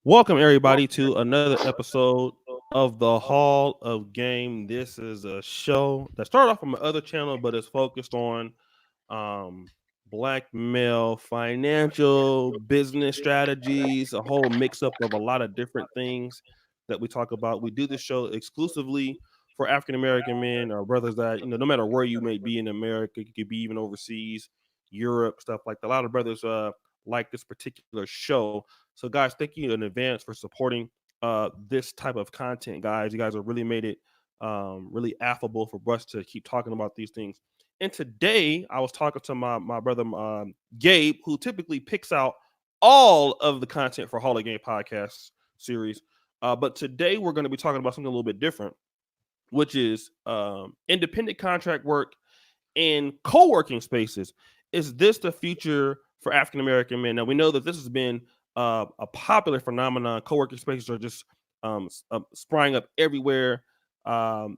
Welcome everybody to another episode of the Hall of Game. This is a show that started off from my other channel, but it's focused on um, black male financial business strategies, a whole mix up of a lot of different things that we talk about. We do this show exclusively for African American men or brothers that no matter where you may be in America, you could be even overseas, Europe, stuff like that. A lot of brothers like this particular show. So, guys, thank you in advance for supporting this type of content, guys. You guys have really made it really affable for us to keep talking about these things. And today, I was talking to my brother Gabe, who typically picks out all of the content for Hall of Game podcast series. But today, we're going to be talking about something a little bit different, which is independent contract work and co-working spaces. Is this the future for African American men? Now we know that this has been a popular phenomenon. Co-working spaces are just sprying up everywhere. Brother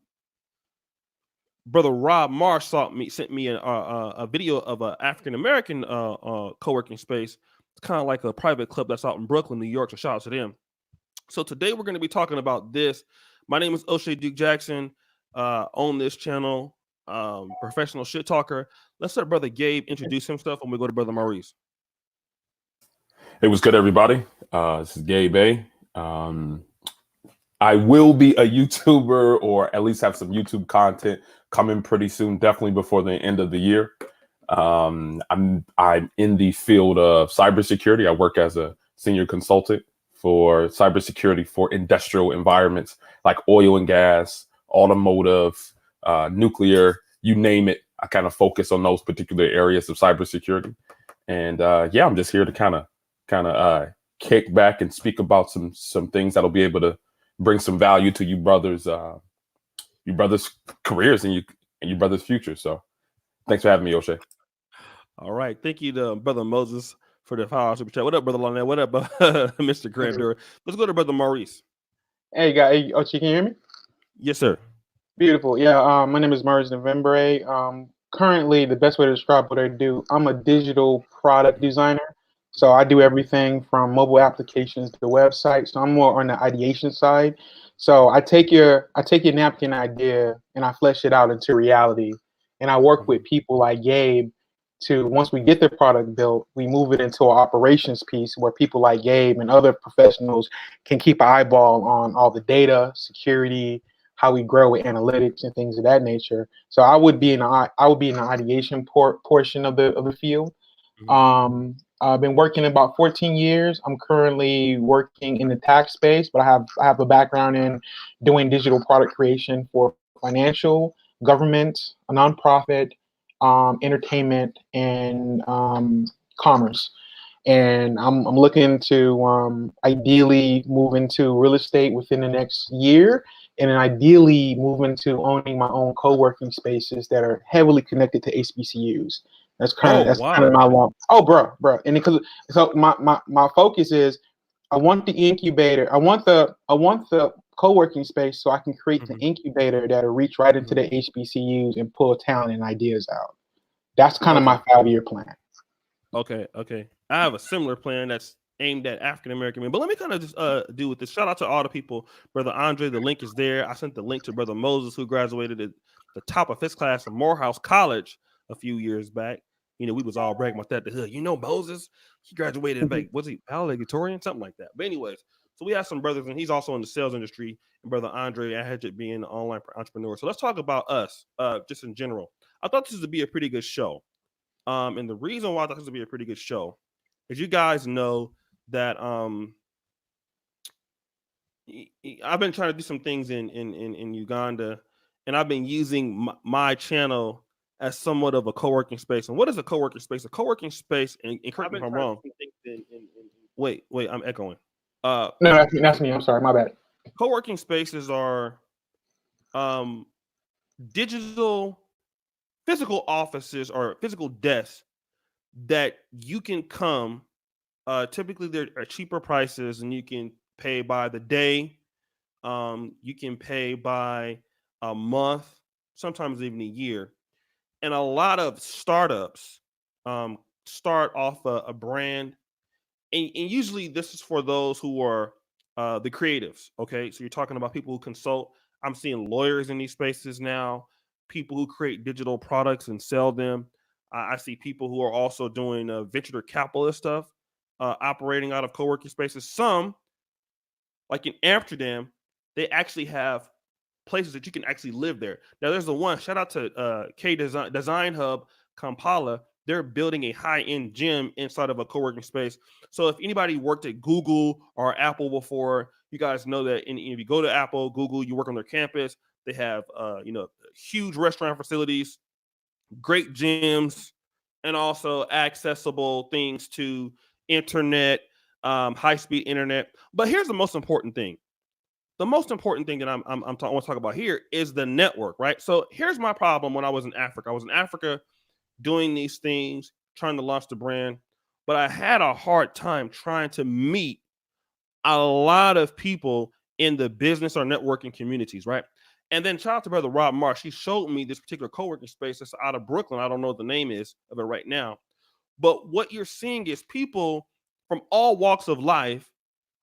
Rob Marsh sent me a video of an African American co-working space. It's kind of like a private club that's out in Brooklyn, New York. So shout out to them. So today we're going to be talking about this. My name is O'Shea Duke Jackson. On this channel, professional shit talker. Let's let Brother Gabe introduce himself, and we go to Brother Maurice. Hey, what's good, everybody? This is Gabe A. I will be a YouTuber, or at least have some YouTube content coming pretty soon, definitely before the end of the year. I'm in the field of cybersecurity. I work as a senior consultant for cybersecurity for industrial environments like oil and gas, automotive, nuclear, you name it. I kind of focus on those particular areas of cybersecurity. And yeah, I'm just here to kind of kick back and speak about some things that'll be able to bring some value to you brothers' careers and you brothers' future. So thanks for having me, O'Shea. All right, thank you to Brother Moses for the $5 super chat. What up, Brother Lonette? What up, Mr. Graham Durr? Let's go to Brother Maurice. Hey, guys. Hey, Ochi, can you hear me? Yes, sir. Beautiful. Yeah, my name is Maurice November. Currently, the best way to describe what I do, I'm a digital product designer. So I do everything from mobile applications to websites. So I'm more on the ideation side. So I take your napkin idea and I flesh it out into reality. And I work with people like Gabe to, once we get the product built, we move it into our operations piece where people like Gabe and other professionals can keep an eyeball on all the data, security, how we grow with analytics and things of that nature. So I would be in the ideation portion of the field. I've been working about 14 years. I'm currently working in the tax space, but I have a background in doing digital product creation for financial, government, a nonprofit, entertainment, and commerce. And I'm looking to ideally move into real estate within the next year, and then ideally move into owning my own co-working spaces that are heavily connected to HBCUs. That's kind of my long. Oh, bro, and because so my focus is I want the incubator. I want the co-working space so I can create the incubator that'll reach right into the HBCUs and pull talent and ideas out. That's kind of my 5-year plan. Okay. I have a similar plan that's aimed at African American men. But let me kind of just do with this. Shout out to all the people. Brother Andre, the link is there. I sent the link to Brother Moses, who graduated at the top of his class from Morehouse College a few years back. We was all bragging about that. The hood. Moses, he graduated like, was he valedictorian? Something like that. But anyways, so we have some brothers, and he's also in the sales industry. And Brother Andre Ahedget being an online entrepreneur. So let's talk about us, just in general. I thought this would be a pretty good show. And the reason why I thought this would be a pretty good show is you guys know that I've been trying to do some things in Uganda, and I've been using my channel as somewhat of a co-working space. And what is a co-working space? A co-working space, and correct me if I'm wrong. Wait, I'm echoing. No, that's me. I'm sorry, my bad. Co-working spaces are digital physical offices or physical desks that you can come. Typically, there are cheaper prices, and you can pay by the day. You can pay by a month, sometimes even a year. And a lot of startups start off a brand, and usually this is for those who are the creatives. Okay, so you're talking about people who consult. I'm seeing lawyers in these spaces now, people who create digital products and sell them. I see people who are also doing venture capitalist stuff, operating out of co-working spaces. Some, like in Amsterdam, they actually have places that you can actually live there. Now, there's the one, shout out to K Design Hub, Kampala. They're building a high-end gym inside of a co-working space. So if anybody worked at Google or Apple before, you guys know that if you go to Apple, Google, you work on their campus, they have huge restaurant facilities, great gyms, and also accessible things to internet, high-speed internet. But here's the most important thing. The most important thing that I want to talk about here is the network, right? So here's my problem when I was in Africa. I was in Africa doing these things, trying to launch the brand, but I had a hard time trying to meet a lot of people in the business or networking communities, right? And then shout out to brother Rob Marsh. He showed me this particular co-working space that's out of Brooklyn. I don't know what the name is of it right now. But what you're seeing is people from all walks of life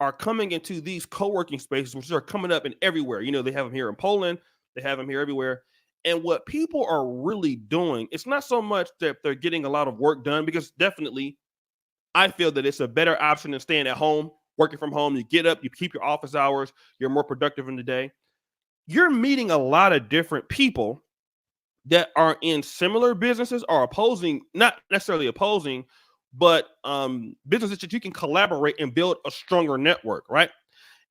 are coming into these co-working spaces, which are coming up in everywhere. You know, they have them here in Poland, they have them here everywhere. And what people are really doing, it's not so much that they're getting a lot of work done, because definitely I feel that it's a better option than staying at home, working from home. You get up, you keep your office hours, you're more productive in the day. You're meeting a lot of different people that are in similar businesses or opposing, not necessarily opposing, but businesses that you can collaborate and build a stronger network, right?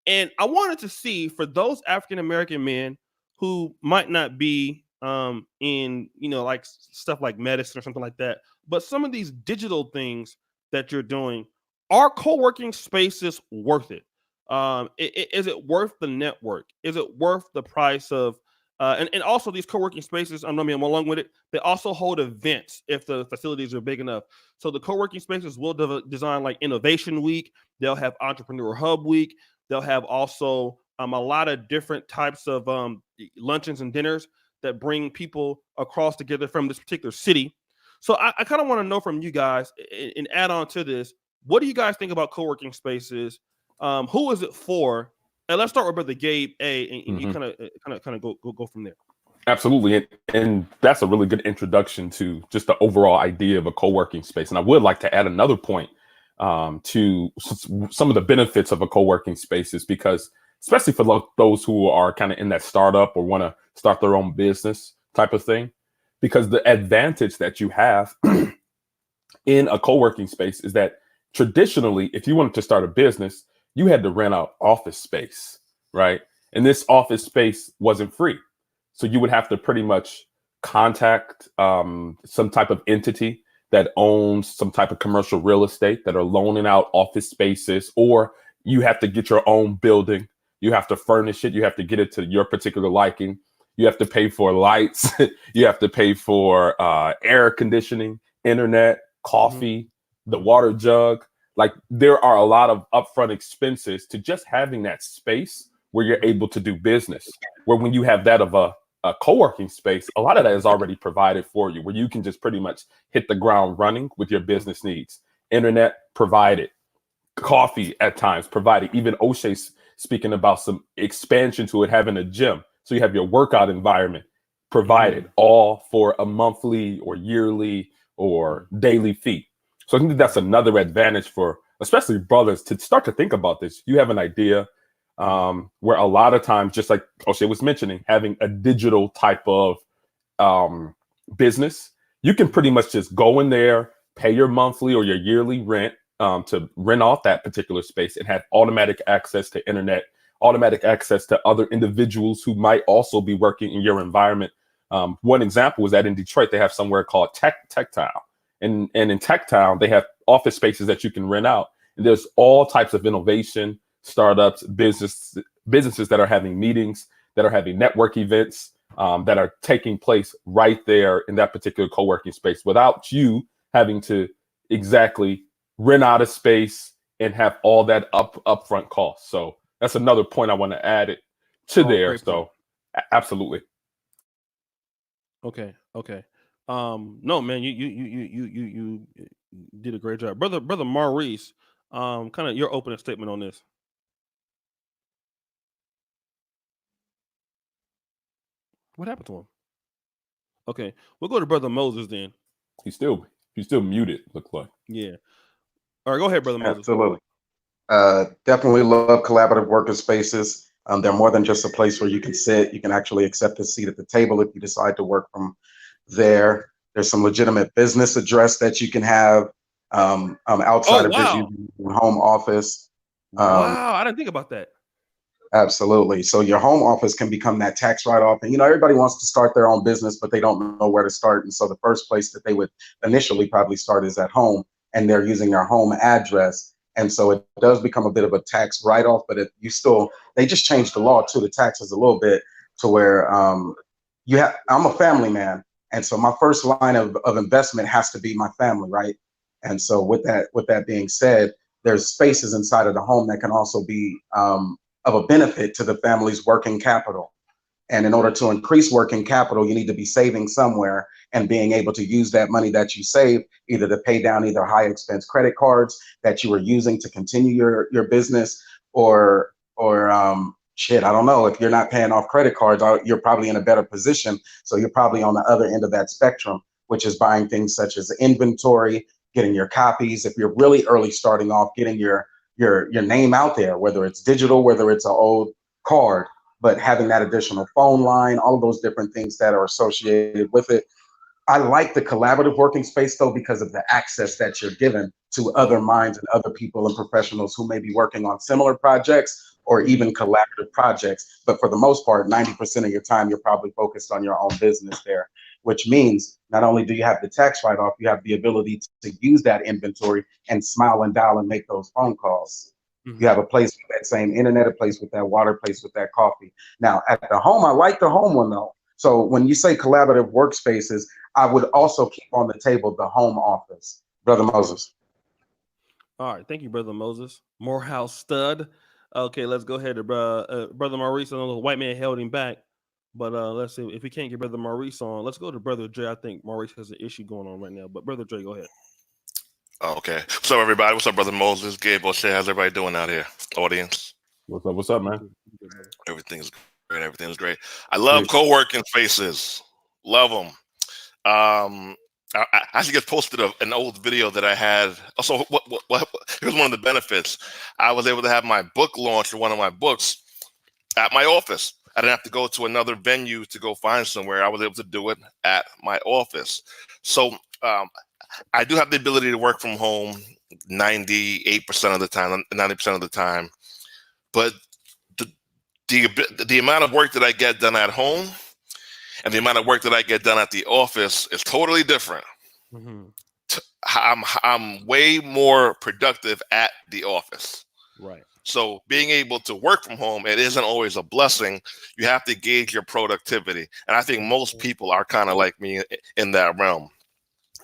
And I wanted to see, for those African American men who might not be in, like stuff like medicine or something like that, but some of these digital things that you're doing, are co-working spaces worth it? Is it worth the network? Is it worth the price of and also these co-working spaces, I'm along with it, they also hold events if the facilities are big enough. So the co-working spaces will design like Innovation Week. They'll have Entrepreneur Hub Week. They'll have also a lot of different types of luncheons and dinners that bring people across together from this particular city. So I kind of want to know from you guys, and add on to this, what do you guys think about co-working spaces? Who is it for? And let's start with Brother Gabe A, and you kind of go from there. Absolutely. And that's a really good introduction to just the overall idea of a co-working space. And I would like to add another point to some of the benefits of a co-working spaces, because especially for those who are kind of in that startup or want to start their own business type of thing, because the advantage that you have in a co-working space is that traditionally, if you wanted to start a business, you had to rent out office space, right? And this office space wasn't free. So you would have to pretty much contact some type of entity that owns some type of commercial real estate that are loaning out office spaces, or you have to get your own building. You have to furnish it. You have to get it to your particular liking. You have to pay for lights. You have to pay for air conditioning, internet, coffee, the water jug. Like, there are a lot of upfront expenses to just having that space where you're able to do business. Where when you have that of a co-working space, a lot of that is already provided for you, where you can just pretty much hit the ground running with your business needs. Internet provided, coffee at times provided. Even O'Shea's speaking about some expansion to it, having a gym. So you have your workout environment provided, all for a monthly or yearly or daily fee. So I think that's another advantage for especially brothers to start to think about this. You have an idea where a lot of times, just like O'Shea was mentioning, having a digital type of business, you can pretty much just go in there, pay your monthly or your yearly rent to rent off that particular space, and have automatic access to internet, automatic access to other individuals who might also be working in your environment. One example is that in Detroit, they have somewhere called Tech Town. And in Tech Town, they have office spaces that you can rent out. And there's all types of innovation, startups, businesses that are having meetings, that are having network events, that are taking place right there in that particular co-working space without you having to exactly rent out a space and have all that upfront cost. So that's another point I want to add it to there. So absolutely. Okay. No, man, you did a great job, brother Maurice. Kind of your opening statement on this. What happened to him? Okay, we'll go to Brother Moses then. He's still muted. Look like. Yeah. All right, go ahead, Brother Moses. Absolutely. Definitely love collaborative working spaces. They're more than just a place where you can sit. You can actually accept a seat at the table if you decide to work from there. There's some legitimate business address that you can have outside of just using your home office. Wow, I didn't think about that. Absolutely. So your home office can become that tax write-off. And, everybody wants to start their own business, but they don't know where to start. And so the first place that they would initially probably start is at home, and they're using their home address. And so it does become a bit of a tax write-off, but they just changed the law to the taxes a little bit to where I'm a family man. And so my first line of investment has to be my family, right? And so with that being said, there's spaces inside of the home that can also be of a benefit to the family's working capital. And in order to increase working capital, you need to be saving somewhere and being able to use that money that you save either to pay down either high expense credit cards that you are using to continue your business or I don't know, if you're not paying off credit cards, you're probably in a better position. So you're probably on the other end of that spectrum, which is buying things such as inventory, getting your copies. If you're really early starting off, getting your name out there, whether it's digital, whether it's an old card, but having that additional phone line, all of those different things that are associated with it. I like the collaborative working space though, because of the access that you're given to other minds and other people and professionals who may be working on similar projects or even collaborative projects. But for the most part, 90% of your time, you're probably focused on your own business there, which means not only do you have the tax write-off, you have the ability to use that inventory and smile and dial and make those phone calls. You have a place with that same internet, a place with that water, a place with that coffee. Now, at the home, I like the home one though. So when you say collaborative workspaces, I would also keep on the table the home office. Brother Moses. All right, thank you, Brother Moses. Morehouse stud. Okay, let's go ahead to Brother Maurice. I know the white man held him back, but let's see if we can't get Brother Maurice on. Let's go to Brother Dre. I think Maurice has an issue going on right now, but Brother Dre, go ahead. Okay. What's up, everybody? What's up, Brother Moses? Gabe O'Shea, how's everybody doing out here? Audience? What's up, man? Everything's great. Everything's great. I love co-working spaces. Love them. I actually just posted an old video that I had. Also, here's one of the benefits. I was able to have my book launch for one of my books at my office. I didn't have to go to another venue to go find somewhere. I was able to do it at my office. So I do have the ability to work from home 98% of the time, 90% of the time. But the amount of work that I get done at home and the amount of work that I get done at the office is totally different. Mm-hmm. I'm way more productive at the office. Right. So being able to work from home, it isn't always a blessing. You have to gauge your productivity. And I think most people are kind of like me in that realm.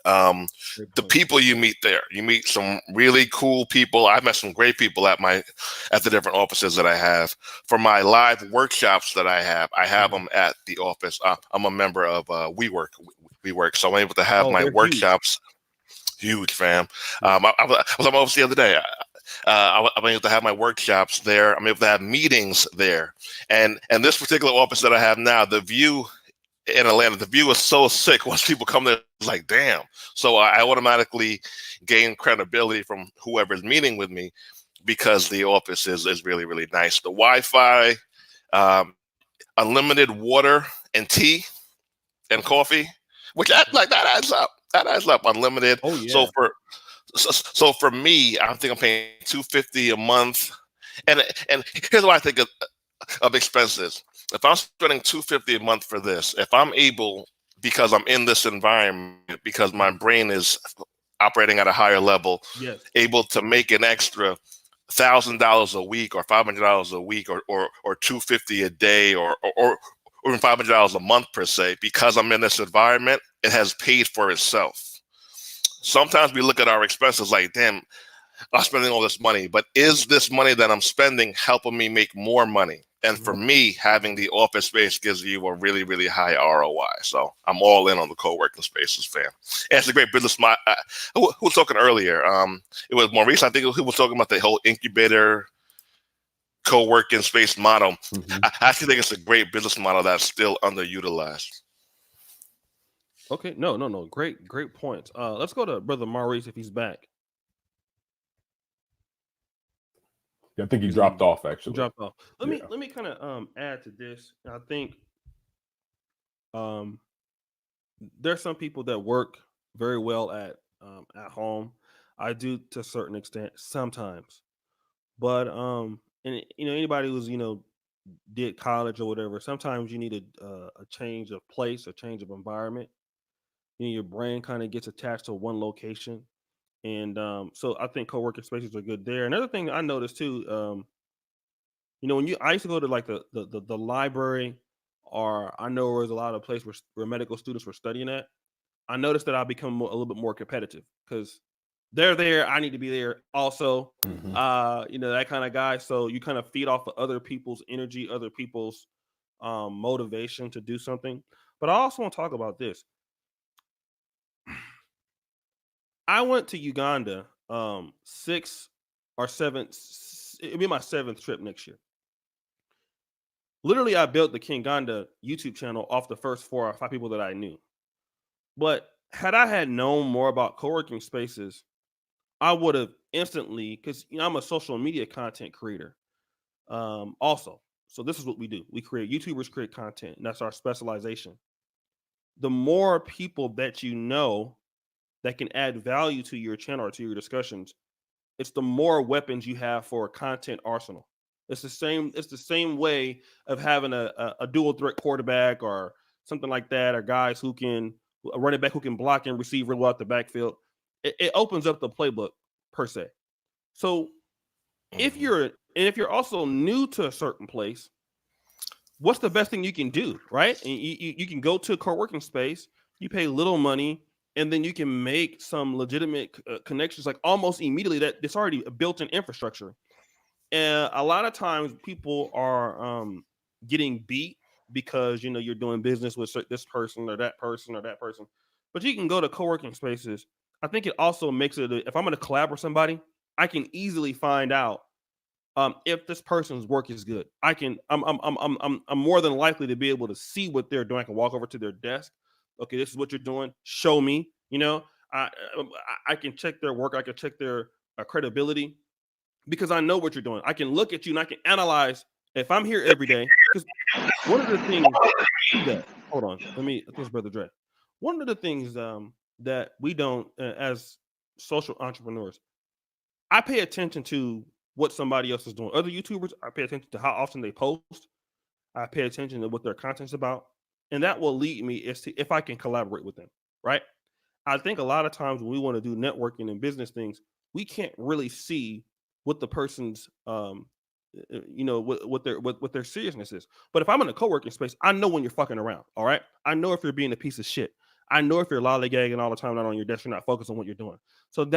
The people you meet there, you meet some really cool people. I've met some great people at the different offices that I have. For my live workshops that I have them at the office. I'm a member of WeWork, so I'm able to have my workshops. Huge, fam. I was on my office the other day. I'm able to have my workshops there. I'm able to have meetings there. And this particular office that I have now, the view in Atlanta, the view is so sick. Once people come there, it's like, damn. So I automatically gain credibility from whoever's meeting with me because the office is really, really nice. The Wi-Fi, unlimited water and tea and coffee, which that adds up. That adds up. Unlimited. Oh, yeah. So for me, I think I'm paying $250 a month. And here's what I think of expenses. If I'm spending $250 a month for this, if I'm able, because I'm in this environment, because my brain is operating at a higher level, yes, able to make an extra $1,000 a week or $500 a week or $250 a day or even $500 a month per se, because I'm in this environment, it has paid for itself. Sometimes we look at our expenses like, damn, I'm spending all this money, but is this money that I'm spending helping me make more money? And for me, having the office space gives you a really, really high ROI. So I'm all in on the co-working spaces, fam. And it's a great business model. Who was talking earlier? It was Maurice, I think, who was talking about the whole incubator co-working space model. Mm-hmm. I actually think it's a great business model that's still underutilized. Okay, no. Great points. Let's go to Brother Maurice if he's back. Yeah, I think he dropped off actually. Dropped off. Let me kind of add to this. I think there's some people that work very well at home. I do to a certain extent sometimes, but and anybody who's did college or whatever, sometimes you need a change of place, a change of environment. Your brain kind of gets attached to one location, and so I think co-working spaces are good there. Another thing I noticed too, when I used to go to like the library, or I know there was a lot of places where medical students were studying at. I noticed that I become a little bit more competitive because they're there. I need to be there also. Mm-hmm. That kind of guy. So you kind of feed off of other people's energy, other people's motivation to do something. But I also want to talk about this. I went to Uganda 6 or 7. It'll be my 7th trip next year. Literally, I built the Kinganda YouTube channel off the first 4 or 5 people that I knew. But had I had known more about co-working spaces, I would have instantly, because I'm a social media content creator also. So this is what we do. We create YouTubers, create content, and that's our specialization. The more people that you know that can add value to your channel or to your discussions, it's the more weapons you have for a content arsenal. It's the same way of having a dual threat quarterback or something like that, or guys who can a running back who can block and receive real well out the backfield. It opens up the playbook per se. So if you're also new to a certain place, what's the best thing you can do, right? And you can go to a co-working space, you pay little money, and then you can make some legitimate connections like almost immediately. That it's already a built-in infrastructure. And a lot of times people are getting beat because you're doing business with this person or that person or that person. But you can go to co-working spaces. I think it also makes it if I'm going to collab with somebody, I can easily find out if this person's work is good. I'm more than likely to be able to see what they're doing. I can walk over to their desk. Okay, this is what you're doing. Show me. I I can check their work. I can check their credibility because I know what you're doing. I can look at you and I can analyze if I'm here every day. Because one of the things that hold on, this Brother Dre. One of the things that we don't as social entrepreneurs, I pay attention to what somebody else is doing. Other YouTubers, I pay attention to how often they post. I pay attention to what their content's about, and that will lead me as to if I can collaborate with them. Right? I think a lot of times when we want to do networking and business things, we can't really see what the person's what their seriousness is. But if I'm in a co-working space, I know when you're fucking around. All right. I know if you're being a piece of shit. I know if you're lollygagging all the time, not on your desk, you're not focused on what you're doing. So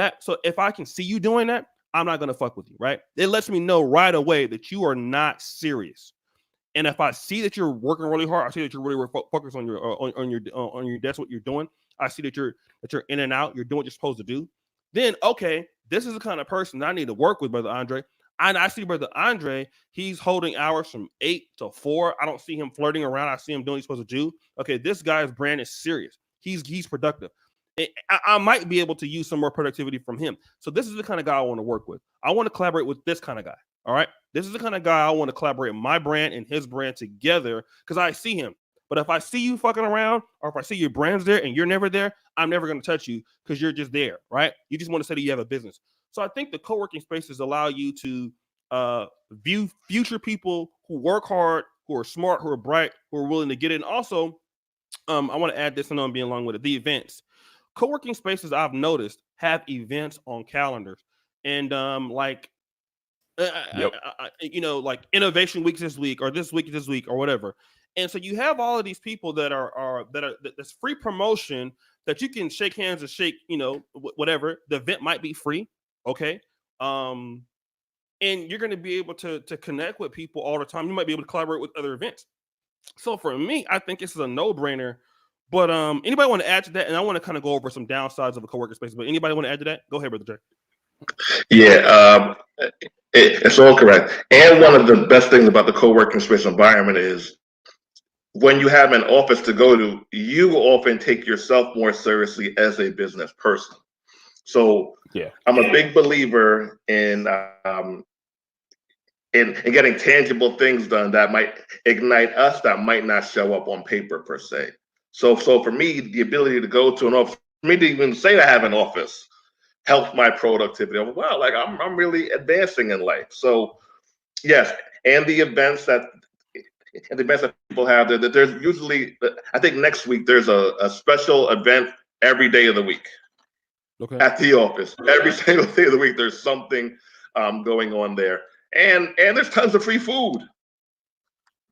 if I can see you doing that, I'm not gonna fuck with you, right? It lets me know right away that you are not serious. And if I see that you're working really hard, I see that you're really focused on your on your desk, what you're doing. I see that you're in and out, you're doing what you're supposed to do. Then okay, this is the kind of person I need to work with, Brother Andre. And I see Brother Andre, he's holding hours from 8 to 4. I don't see him flirting around. I see him doing what he's supposed to do. Okay, this guy's brand is serious. He's productive. I might be able to use some more productivity from him. So this is the kind of guy I want to work with. I want to collaborate with this kind of guy. All right. This is the kind of guy I want to collaborate my brand and his brand together because I see him. But if I see you fucking around or if I see your brand's there and you're never there, I'm never going to touch you because you're just there, right? You just want to say that you have a business. So I think the co-working spaces allow you to view future people who work hard, who are smart, who are bright, who are willing to get in. Also, I want to add this and I'm being along with it. The events. Co-working spaces I've noticed have events on calendars. And like like innovation weeks this week or this week or whatever. And so you have all of these people that's free promotion that you can shake hands and shake, whatever. The event might be free. Okay. and you're going to be able to connect with people all the time. You might be able to collaborate with other events. So for me, I think this is a no-brainer. But anybody want to add to that? And I want to kind of go over some downsides of a co-working space. But anybody want to add to that? Go ahead, Brother Jay. Yeah, it's all correct. And one of the best things about the co-working space environment is when you have an office to go to, you often take yourself more seriously as a business person. So Yeah, I'm a big believer in getting tangible things done that might ignite us, that might not show up on paper per se. So for me, the ability to go to an office, for me to even say I have an office, helps my productivity. I'm, wow, like I'm really advancing in life. So yes, and the events that people have, there's usually, I think next week there's a special event every day of the week. Okay. At the office. Every single day of the week, there's something going on there. And there's tons of free food.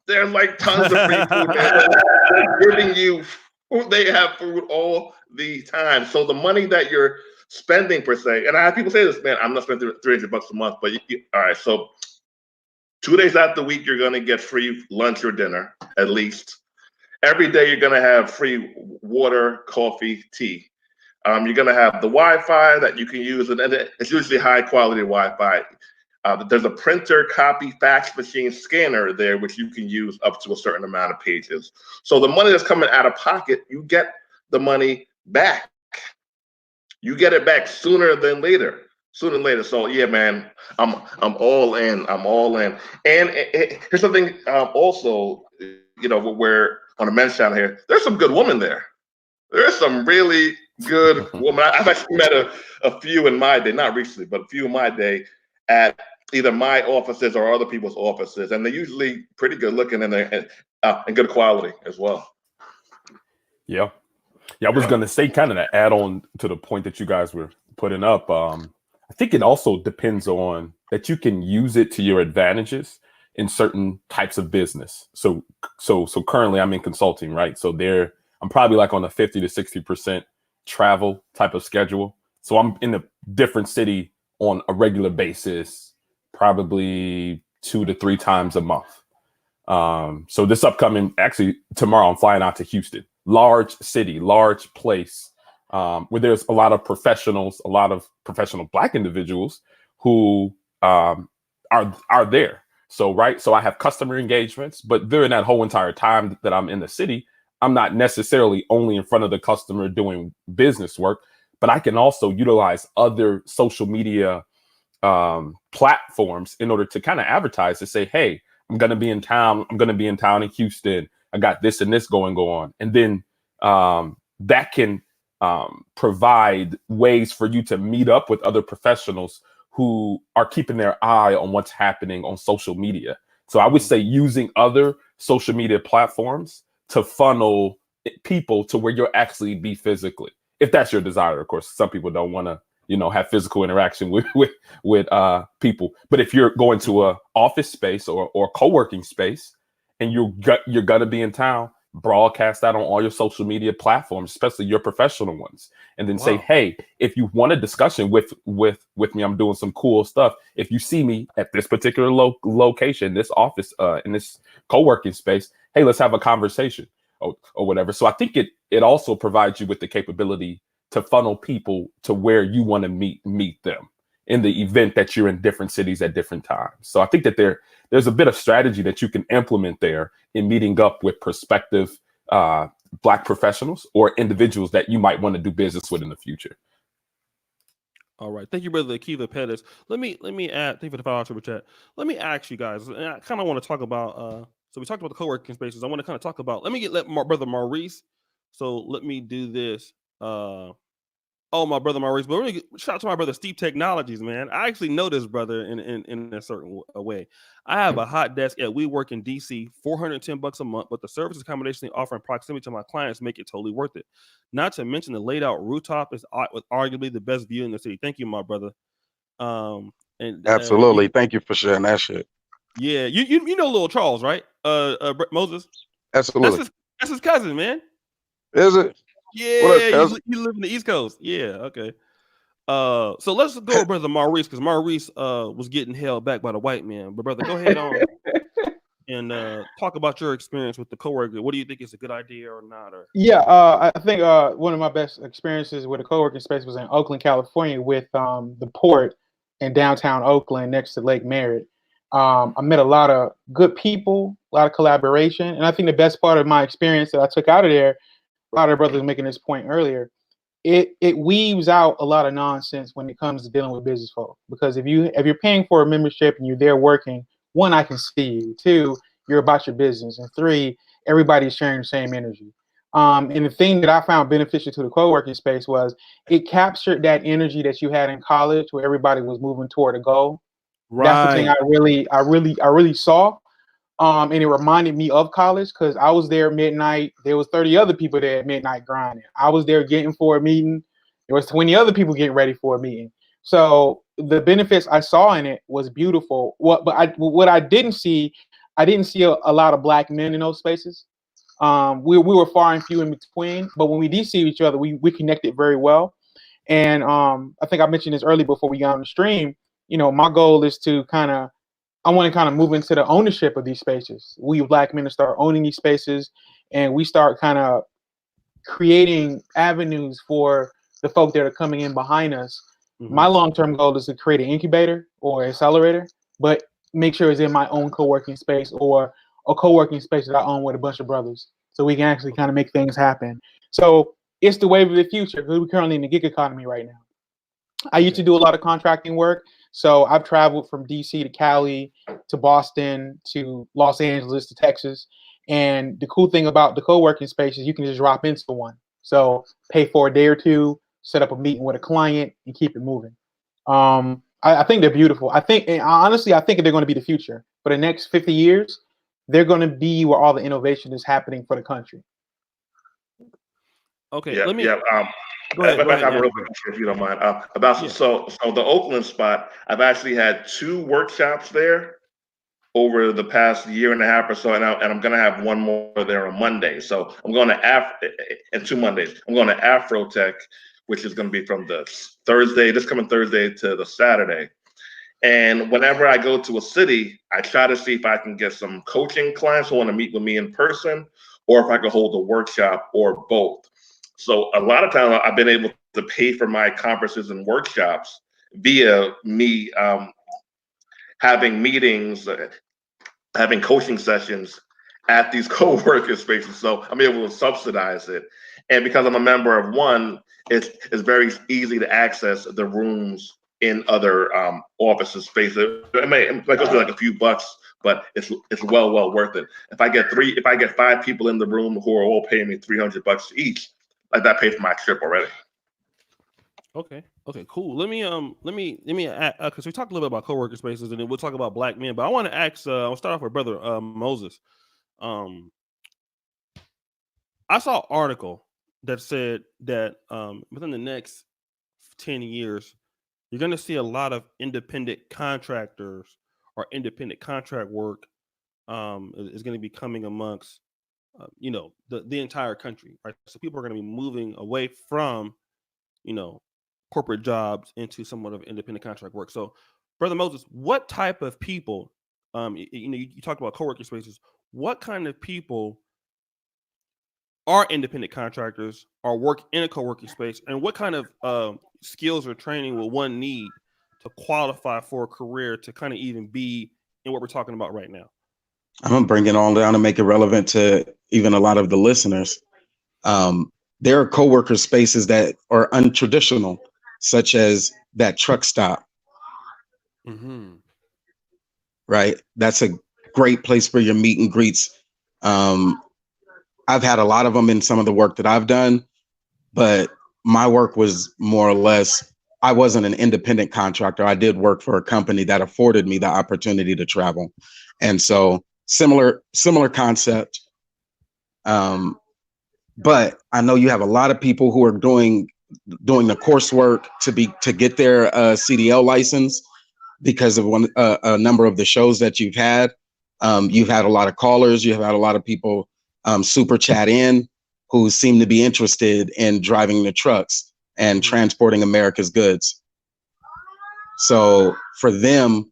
There's like tons of free food, man. They're giving you food. They have food all the time. So the money that you're spending per se, and I have people say this, man, I'm not spending $300 a month, but all right, so 2 days out the week, you're gonna get free lunch or dinner, at least. Every day you're gonna have free water, coffee, tea. You're gonna have the Wi-Fi that you can use, and it's usually high quality Wi-Fi. There's a printer, copy, fax machine, scanner there, which you can use up to a certain amount of pages. So the money that's coming out of pocket, you get the money back. You get it back sooner than later. Sooner than later. So yeah, man, I'm all in. I'm all in. And here's something also, you know, we're on a men's channel here. There's some good women there. There's some really good women. I've actually met a few in my day, not recently, but a few in my day at either my offices or other people's offices, and they're usually pretty good looking and good quality as well. Yeah. I was gonna say, kind of to add on to the point that you guys were putting up. I think it also depends on that you can use it to your advantages in certain types of business. So currently I'm in consulting, right? So I'm probably like on a 50 to 60% travel type of schedule. So I'm in a different city on a regular basis, probably 2 to 3 times a month. So this upcoming, actually tomorrow, I'm flying out to Houston, large city, large place, where there's a lot of professionals, a lot of professional Black individuals who are there. So, right. So I have customer engagements, but during that whole entire time that I'm in the city, I'm not necessarily only in front of the customer doing business work, but I can also utilize other social media platforms in order to kind of advertise to say, hey, I'm going to be in town. I'm going to be in town in Houston. I got this and this going on. And then that can provide ways for you to meet up with other professionals who are keeping their eye on what's happening on social media. So I would say using other social media platforms to funnel people to where you'll actually be physically, if that's your desire. Of course, some people don't want to, have physical interaction with people. But if you're going to a office space or co-working space and you're gonna be in town, broadcast that on all your social media platforms, especially your professional ones, and then say, hey, if you want a discussion with me, I'm doing some cool stuff. If you see me at this particular location, this office, in this co-working space, hey, let's have a conversation or whatever. So I think it also provides you with the capability to funnel people to where you want to meet them in the event that you're in different cities at different times. So I think that there's a bit of strategy that you can implement there in meeting up with prospective Black professionals or individuals that you might want to do business with in the future. All right. Thank you, Brother Akiva Pettis. Let me add, thank you for the follow super chat. Let me ask you guys, and I kind of want to talk about, so we talked about the co-working spaces. I want to kind of talk about, let Brother Maurice. So let me do this. My brother Maurice, but really shout out to my brother Steve Technologies, man. I actually know this brother in a certain way. I have a hot desk at WeWork in DC, $410 a month, but the service accommodation they offer in proximity to my clients make it totally worth it. Not to mention the laid out rooftop is with arguably the best view in the city. Thank you, my brother. And absolutely, thank you for sharing that shit. Yeah, you know Lil Charles, right? Moses. Absolutely. That's his cousin, man. Is it? Yeah, you live in the East Coast. Yeah, okay. So let's go with Brother Maurice, because Maurice was getting held back by the white man. But brother, go ahead on and talk about your experience with the coworker. What do you think is a good idea or not? Or Yeah, I think one of my best experiences with a co-working space was in Oakland, California, with the port in downtown Oakland next to Lake Merritt. I met a lot of good people, a lot of collaboration, and I think the best part of my experience that I took out of there, a lot of brothers were making this point earlier, it weaves out a lot of nonsense when it comes to dealing with business folk. Because if you're paying for a membership and you're there working, one, I can see you. Two, you're about your business, and three, everybody's sharing the same energy. And the thing that I found beneficial to the co-working space was it captured that energy that you had in college, where everybody was moving toward a goal. That's the thing right. I really saw. And it reminded me of college because I was there midnight. There was 30 other people there at midnight grinding. I was there getting for a meeting. There was 20 other people getting ready for a meeting. So the benefits I saw in it was beautiful. What I didn't see, I didn't see a lot of black men in those spaces. We were far and few in between, but when we did see each other, we connected very well. And I think I mentioned this earlier before we got on the stream. You know, my goal is to I want to kind of move into the ownership of these spaces. We black men to start owning these spaces, and we start kind of creating avenues for the folk that are coming in behind us. My long-term goal is to create an incubator or accelerator, but make sure it's in my own co-working space or a co-working space that I own with a bunch of brothers, so we can actually kind of make things happen. So it's the wave of the future, because we're currently in the gig economy right now. I used to do a lot of contracting work. So I've traveled from DC to Cali to Boston to Los Angeles to Texas. And the cool thing about the co-working space is you can just drop into one. So pay for a day or two, set up a meeting with a client, and keep it moving. I think they're beautiful. I think, and honestly, I think they're going to be the future. For the next 50 years, they're going to be where all the innovation is happening for the country. Okay, Yeah, let me yeah. go ahead. If Go I ahead, have a real Andrew. quick, if you don't mind, about Yeah. so the Oakland spot, I've actually had 2 workshops there over the past year and a half or so, and I'm gonna have one more there on Monday. So I'm going to and 2 Mondays. I'm going to Afrotech, which is going to be from this coming Thursday to the Saturday. And whenever I go to a city, I try to see if I can get some coaching clients who want to meet with me in person, or if I can hold a workshop, or both. So a lot of times I've been able to pay for my conferences and workshops via me having meetings, having coaching sessions at these co-working spaces. So I'm able to subsidize it. And because I'm a member of one, it's very easy to access the rooms in other offices spaces. It might go to like a few bucks, but it's well worth it. If I get 5 people in the room who are all paying me $300 each, like that pays for my trip already. Okay, cool. Let me because we talked a little bit about co-working spaces, and then we'll talk about black men. But I want to ask. I'll start off with Brother Moses. I saw an article that said that within the next 10 years, you're going to see a lot of independent contractors or independent contract work is going to be coming amongst the entire country, right? So people are going to be moving away from corporate jobs into somewhat of independent contract work. So, Brother Moses, what type of people, you talked about co-working spaces, what kind of people are independent contractors or work in a co-working space, and what kind of skills or training will one need to qualify for a career to kind of even be in what we're talking about right now? I'm gonna bring it all down and make it relevant to even a lot of the listeners. There are co-worker spaces that are untraditional, such as that truck stop. Right? That's a great place for your meet and greets. I've had a lot of them in some of the work that I've done, but my work was more or less, I wasn't an independent contractor. I did work for a company that afforded me the opportunity to travel. And so similar concept. But I know you have a lot of people who are doing the coursework to get their CDL license because of a number of the shows that you've had. You've had a lot of callers. You've had a lot of people super chat in who seem to be interested in driving the trucks. and transporting America's goods. So for them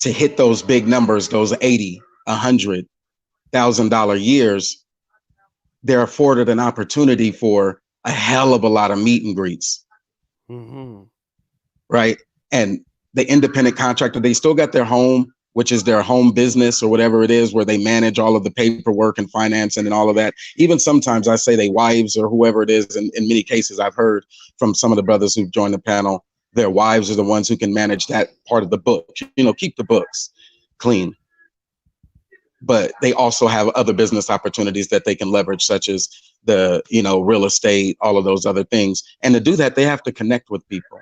to hit those big numbers, those 80, $100,000 years, they're afforded an opportunity for a hell of a lot of meet and greets. Right? And the independent contractor, they still got their home, which is their home business or whatever it is, where they manage all of the paperwork and financing and all of that. Even sometimes I say they wives or whoever it is. In many cases, I've heard from some of the brothers who've joined the panel, their wives are the ones who can manage that part of the book, keep the books clean. But they also have other business opportunities that they can leverage, such as the, real estate, all of those other things. And to do that, they have to connect with people.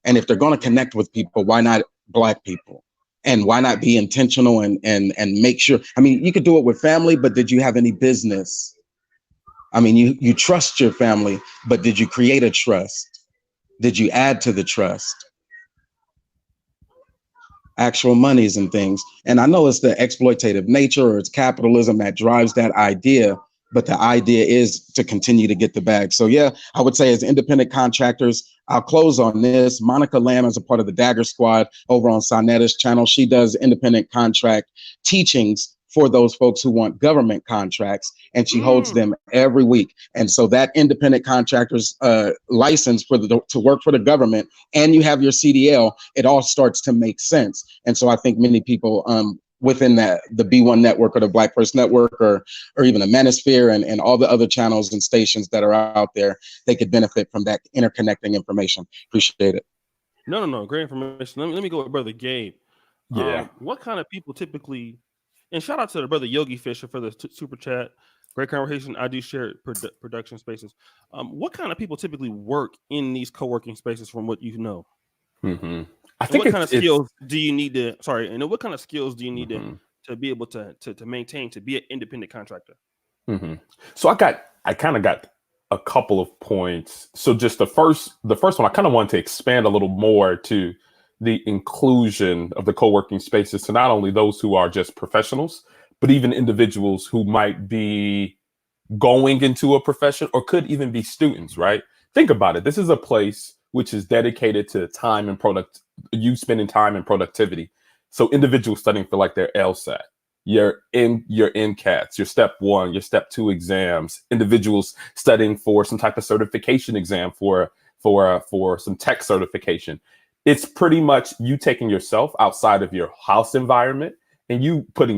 And if they're going to connect with people, why not Black people? And why not be intentional and make sure? I mean, you could do it with family, but did you have any business? I mean, you trust your family, but did you create a trust? Did you add to the trust? Actual monies and things. And I know it's the exploitative nature or it's capitalism that drives that idea, but the idea is to continue to get the bag. So yeah, I would say as independent contractors, I'll close on this. Monica Lamb is a part of the Dagger Squad over on Sonetta's channel. She does independent contract teachings for those folks who want government contracts, and she holds them every week. And so that independent contractor's license to work for the government, and you have your CDL, it all starts to make sense. And so I think many people within the B1 network or the Black First Network or even the Manosphere and all the other channels and stations that are out there, they could benefit from that interconnecting information. Appreciate it. No, great information. Let me go with Brother Gabe. Yeah. What kind of people typically, and shout out to the brother Yogi Fisher for the super chat. Great conversation. I do share production spaces. What kind of people typically work in these co-working spaces from what you know? I think what kind of skills do you need to, and what kind of skills do you need to be able to maintain, to be an independent contractor? So I kind of got a couple of points. So just the first one, I kind of want to expand a little more to the inclusion of the co-working spaces to not only those who are just professionals, but even individuals who might be going into a profession or could even be students, right? Think about it. This is a place which is dedicated to time and you spending time and productivity. So individuals studying for like their LSAT, your NCATs, your step 1, your step 2 exams, individuals studying for some type of certification exam for some tech certification. It's pretty much you taking yourself outside of your house environment and you putting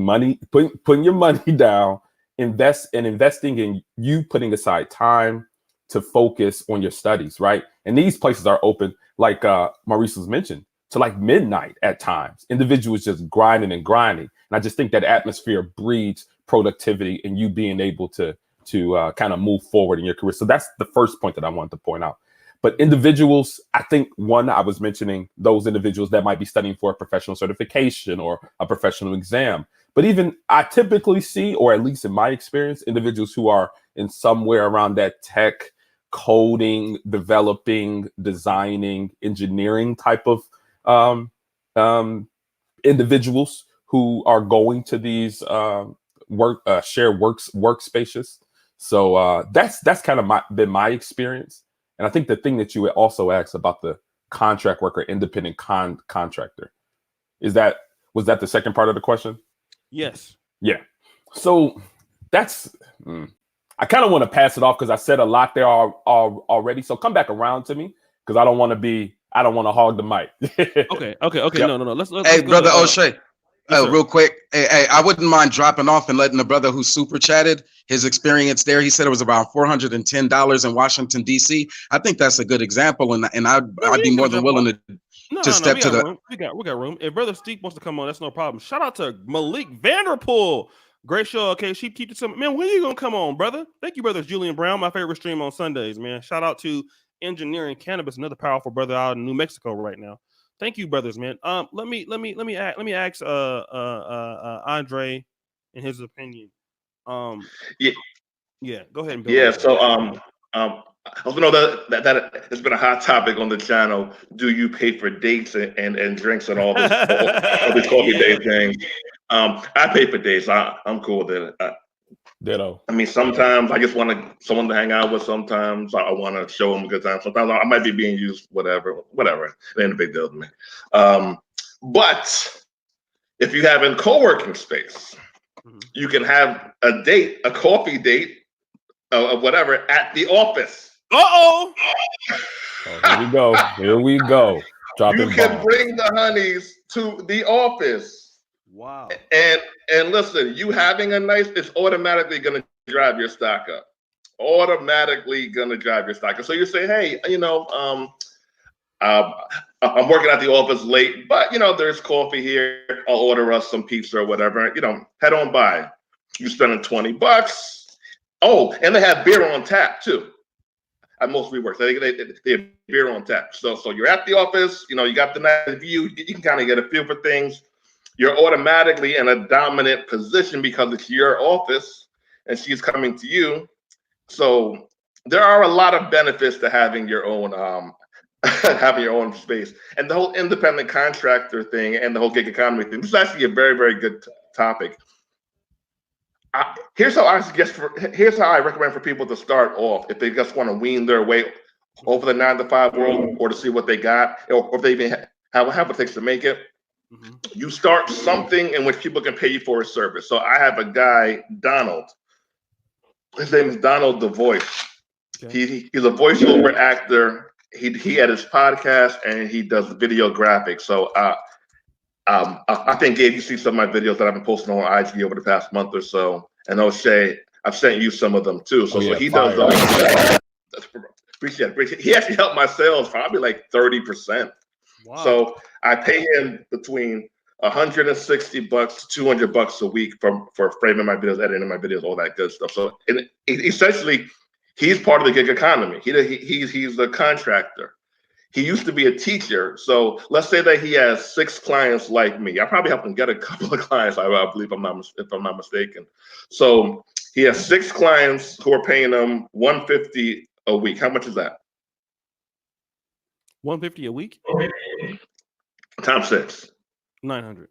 your money down, investing in you putting aside time to focus on your studies, right? And these places are open, like Maurice was mentioned, to like midnight at times. Individuals just grinding. And I just think that atmosphere breeds productivity and you being able to kind of move forward in your career. So that's the first point that I wanted to point out. But individuals, I think I was mentioning those individuals that might be studying for a professional certification or a professional exam. But even I typically see, or at least in my experience, individuals who are in somewhere around that tech, coding, developing, designing, engineering type of individuals who are going to these shared workspaces. So that's kind of been my experience. And I think the thing that you would also ask about the contract worker, independent contractor, was that the second part of the question? Yes. Yeah. So that's, I kind of want to pass it off because I said a lot there already. So come back around to me because I don't want to hog the mic. Okay. Yep. No. Let's hey, brother go. O'Shea. Yes, real quick. Hey, I wouldn't mind dropping off and letting the brother who super chatted his experience there. He said it was about $410 in Washington, D.C. I think that's a good example. And I'd be more than willing to step to the. We got room. If Brother Steve wants to come on, that's no problem. Shout out to Malik Vanderpool. Great show. Okay, she keep it something. Man, when are you gonna come on, brother? Thank you, brothers. Julian Brown, my favorite stream on Sundays, man. Shout out to Engineering Cannabis, another powerful brother out in New Mexico right now. Thank you, brothers, man. Let me ask Andre in his opinion. Yeah. Go ahead and build. Yeah. So I also know that has been a hot topic on the channel. Do you pay for dates and drinks and all this all these coffee date things? I pay for dates. I'm cool with it. Ditto. I mean, sometimes I just want someone to hang out with. Sometimes I want to show them a good time. Sometimes I might be being used, whatever. It ain't a big deal to me. But if you have a co-working space, you can have a date, a coffee date, of whatever at the office. Oh, here we go. Here we go. Dropping You can bombs. bring the honeys to the office. wow. And listen, you having a nice, it's automatically going to drive your stock up. Automatically going to drive your stock up. So you say, hey, I'm working at the office late, but there's coffee here. I'll order us some pizza or whatever. Head on by. You spending $20. Oh, and they have beer on tap too. At most WeWorks, they have beer on tap. So you're at the office. You got the nice view. You can kind of get a feel for things. You're automatically in a dominant position because it's your office and she's coming to you. So there are a lot of benefits to having your own space. And the whole independent contractor thing and the whole gig economy thing. This is actually a very, very good topic. Here's how I recommend for people to start off if they just want to wean their way over the 9-to-5 world or to see what they got, or if they even have what it takes to make it. You start something in which people can pay you for a service. So I have a guy, Donald. His name is Donald the Voice. Okay. He's a voiceover actor. He had his podcast and he does video graphics. So I think, Gabe, you see some of my videos that I've been posting on IG over the past month or so. And O'Shea, I've sent you some of them too. So he does those. Appreciate it. He actually helped my sales probably like 30%. Wow. So I pay him between $160 to $200 a week for framing my videos, editing my videos, all that good stuff. So essentially, he's part of the gig economy. He's a contractor. He used to be a teacher. So let's say that he has 6 clients like me. I probably helped him get a couple of clients, I believe, if I'm not mistaken. So he has 6 clients who are paying him $150 a week. How much is that? $150 a week? Times 6. 900.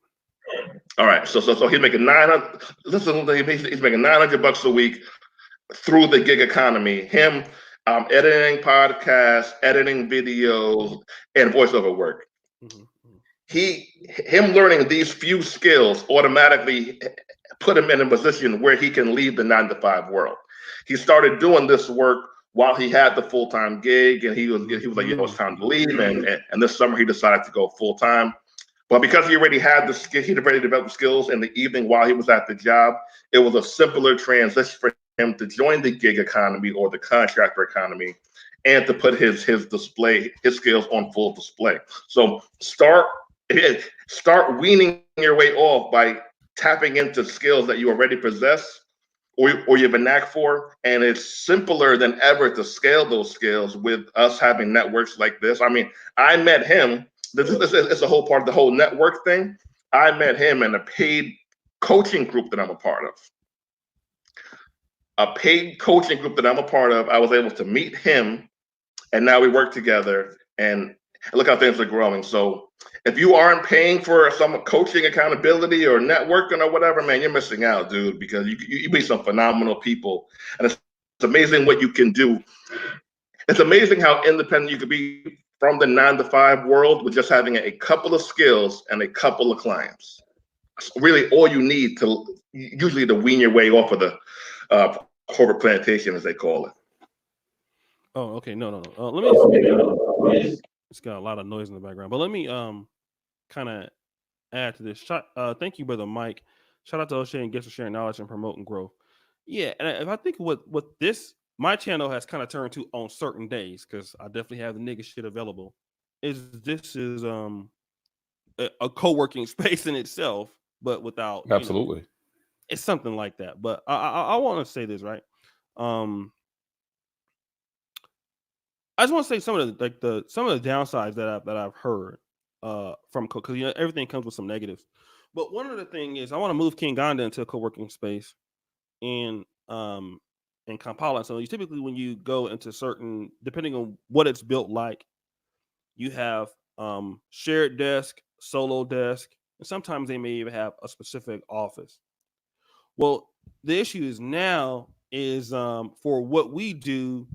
All right. So he's making 900. Listen, he's making $900 a week through the gig economy. Him editing podcasts, editing videos, and voiceover work. Him learning these few skills automatically put him in a position where he can leave the 9-to-5 world. He started doing this work while he had the full-time gig, and he was like, it's time to leave. And this summer he decided to go full-time. But because he already had the skill, he'd already developed skills in the evening while he was at the job, it was a simpler transition for him to join the gig economy or the contractor economy and to put his skills on full display. So start weaning your way off by tapping into skills that you already possess or you have a knack for. And it's simpler than ever to scale those skills with us having networks like this. I mean, I met him. This is a whole part of the whole network thing. I met him in a paid coaching group that I'm a part of. A paid coaching group that I'm a part of. I was able to meet him, and now we work together, and look how things are growing. So if you aren't paying for some coaching accountability or networking or whatever, man, you're missing out, dude, because you meet some phenomenal people, and it's amazing what you can do. It's amazing how independent you could be from the 9-to-5 world with just having a couple of skills and a couple of clients. It's really all you need usually to wean your way off of the corporate plantation, as they call it. Oh, okay. No. Let me. It's got a lot of noise in the background, but let me kind of add to this. Thank you, brother Mike. Shout out to O'Shea and guests for sharing knowledge and promoting growth. Yeah, and if I think what this my channel has kind of turned to on certain days, because I definitely have the nigga shit available, this is a co-working space in itself, but without absolutely. It's something like that. But I want to say this, right? I just want to say some of the downsides that I've heard from because everything comes with some negatives. But one of the things is I want to move King Gonda into a co-working space in Kampala. So typically when you go into certain, depending on what it's built like, you have shared desk, solo desk, and sometimes they may even have a specific office. Well, the issue is now is for what we do,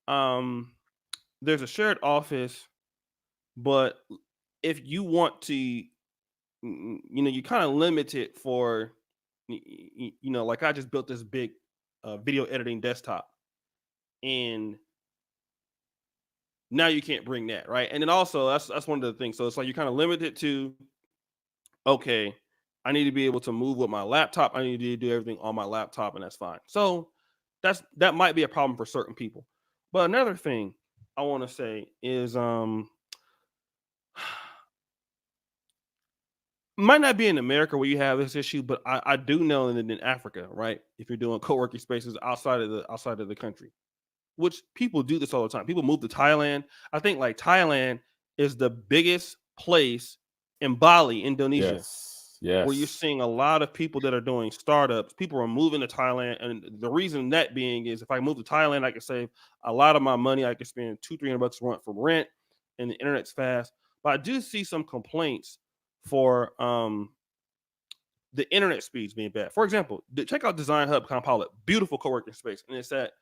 there's a shared office, but if you want to, you kind of limit it for, like I just built this big video editing desktop, and now you can't bring that, right? And then also that's one of the things. So it's like you kind of limit it to, okay, I need to be able to move with my laptop. I need to do everything on my laptop, and that's fine. So that might be a problem for certain people. But another thing I want to say is might not be in America where you have this issue, but I do know that in Africa, right? If you're doing co-working spaces outside of the country, which people do this all the time. People move to Thailand. I think like Thailand is the biggest place in Bali, Indonesia. Yes. Where you're seeing a lot of people that are doing startups. People are moving to Thailand, and the reason that being is if I move to Thailand, I can save a lot of my money. I can spend $200-300 a month for rent, and the internet's fast. But I do see some complaints for the internet speeds being bad. For example, check out Design Hub Kampala, beautiful co-working space, and it's at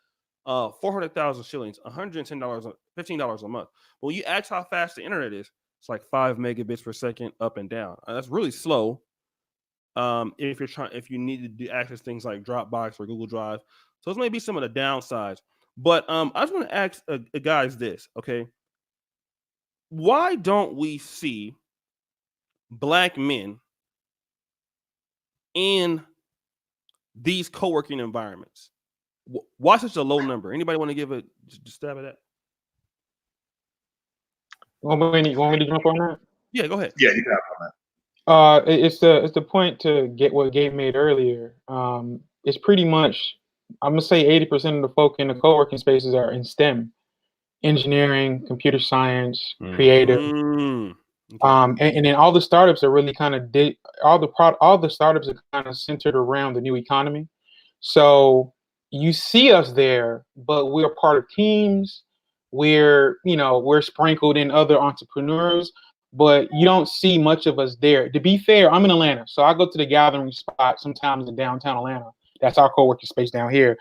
400,000 shillings, $110, $15 a month. But when you ask how fast the internet is, it's like 5 megabits per second up and down. That's really slow. If you need to access things like Dropbox or Google Drive, so those may be some of the downsides. But I just want to ask guys this, okay? Why don't we see Black men in these co-working environments? Why such a low number? Anybody want to give a stab at that? Want me to jump on that? Yeah, go ahead. Yeah, you can have on that. It's the point to get what Gabe made earlier. It's pretty much, I'm gonna say 80% of the folk in the co-working spaces are in STEM, engineering, computer science, creative. Okay. And then all the startups are really kind of all the startups are kind of centered around the new economy. So you see us there, but we're part of teams. We're sprinkled in other entrepreneurs, but you don't see much of us there. To be fair, I'm in Atlanta, so I go to the gathering spot sometimes in downtown Atlanta. That's our co-working space down here.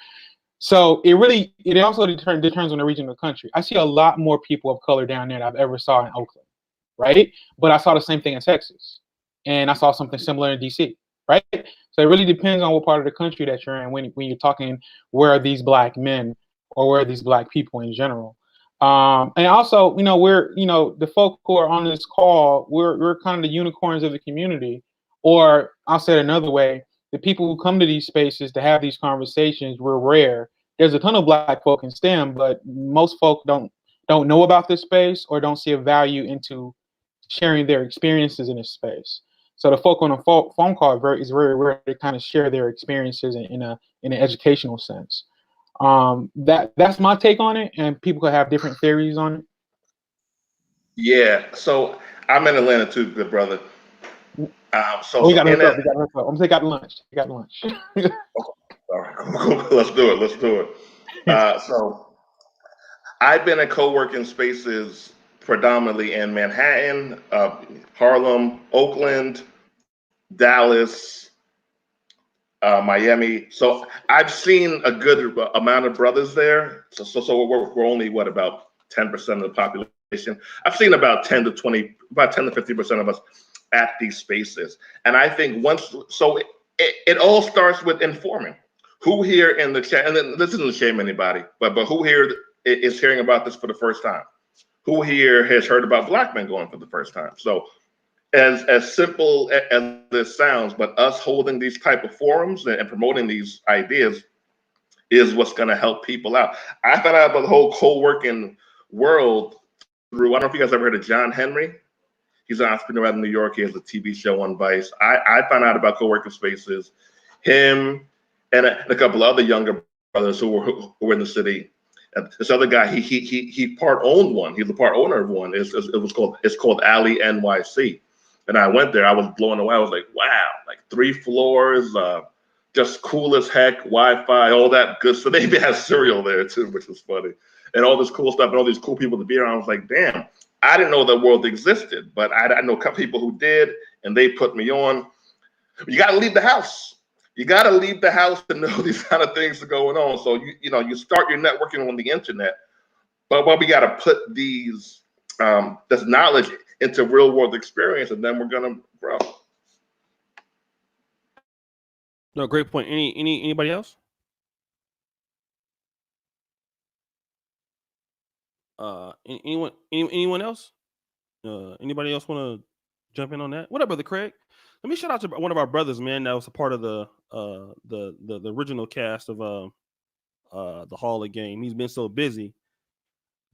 So it also determines on the region of the country. I see a lot more people of color down there than I've ever saw in Oakland, right? But I saw the same thing in Texas, and I saw something similar in DC, right? So it really depends on what part of the country that you're in when you're talking where are these Black men or where are these Black people in general. And also, we're the folk who are on this call, we're kind of the unicorns of the community, or I'll say it another way: the people who come to these spaces to have these conversations, we're rare. There's a ton of Black folk in STEM, but most folk don't know about this space or don't see a value into sharing their experiences in this space. So the folk on a phone call is very rare to kind of share their experiences in an educational sense. That's my take on it, and people could have different theories on it. Yeah, so I'm in Atlanta too, good brother. We got to hook up. I'm gonna say got lunch. All right, let's do it. So I've been in co-working spaces predominantly in Manhattan, Harlem, Oakland, Dallas, Miami. So I've seen a good amount of brothers there. So we're only about 10% of the population. I've seen about 10 to 50% of us at these spaces. And I think it all starts with informing. Who here in the chat, and this isn't to shame anybody, but who here is hearing about this for the first time? Who here has heard about Black men going for the first time? So as simple as this sounds, but us holding these type of forums and promoting these ideas is what's going to help people out. I found out about the whole co-working world through, I don't know if you guys ever heard of John Henry. He's an entrepreneur out in New York. He has a TV show on Vice. I found out about co-working spaces, him and a couple other younger brothers who were in the city. This other guy, he part owned one. He's the part owner of one. It's called Alley NYC. And I went there. I was blown away. I was like, wow, like 3 floors, just cool as heck, Wi-Fi, all that good stuff. They even had cereal there too, which was funny. And all this cool stuff and all these cool people to be around. I was like, damn, I didn't know the world existed, but I know a couple people who did, and they put me on. You got to leave the house. You got to leave the house to know these kind of things are going on. So you start your networking on the internet, but we got to put this knowledge into real world experience, and then we're gonna grow. No, great point. Anybody else? Anyone else? Anybody else want to jump in on that? What up, Brother Craig? Let me shout out to one of our brothers, man. That was a part of the original cast of the Hall of Game. He's been so busy.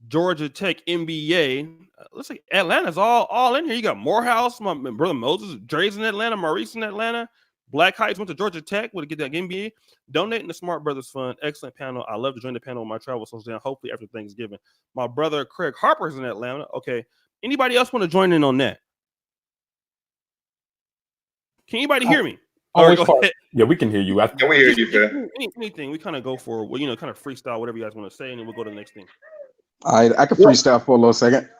Georgia Tech MBA. Let's say Atlanta's all in here. You got Morehouse, my brother Moses, Dre's in Atlanta, Maurice in Atlanta. Black Heights went to Georgia Tech. Want to get that MBA? Donating the Smart Brothers Fund. Excellent panel. I love to join the panel on my travels. So down. Hopefully after Thanksgiving. My brother Craig Harper's in Atlanta. Okay. Anybody else want to join in on that? Can anybody hear me? Yeah, we can hear you. Can we hear you, Fed? Anything. We kind of go for, kind of freestyle, whatever you guys want to say, and then we'll go to the next thing. I can freestyle for a little second.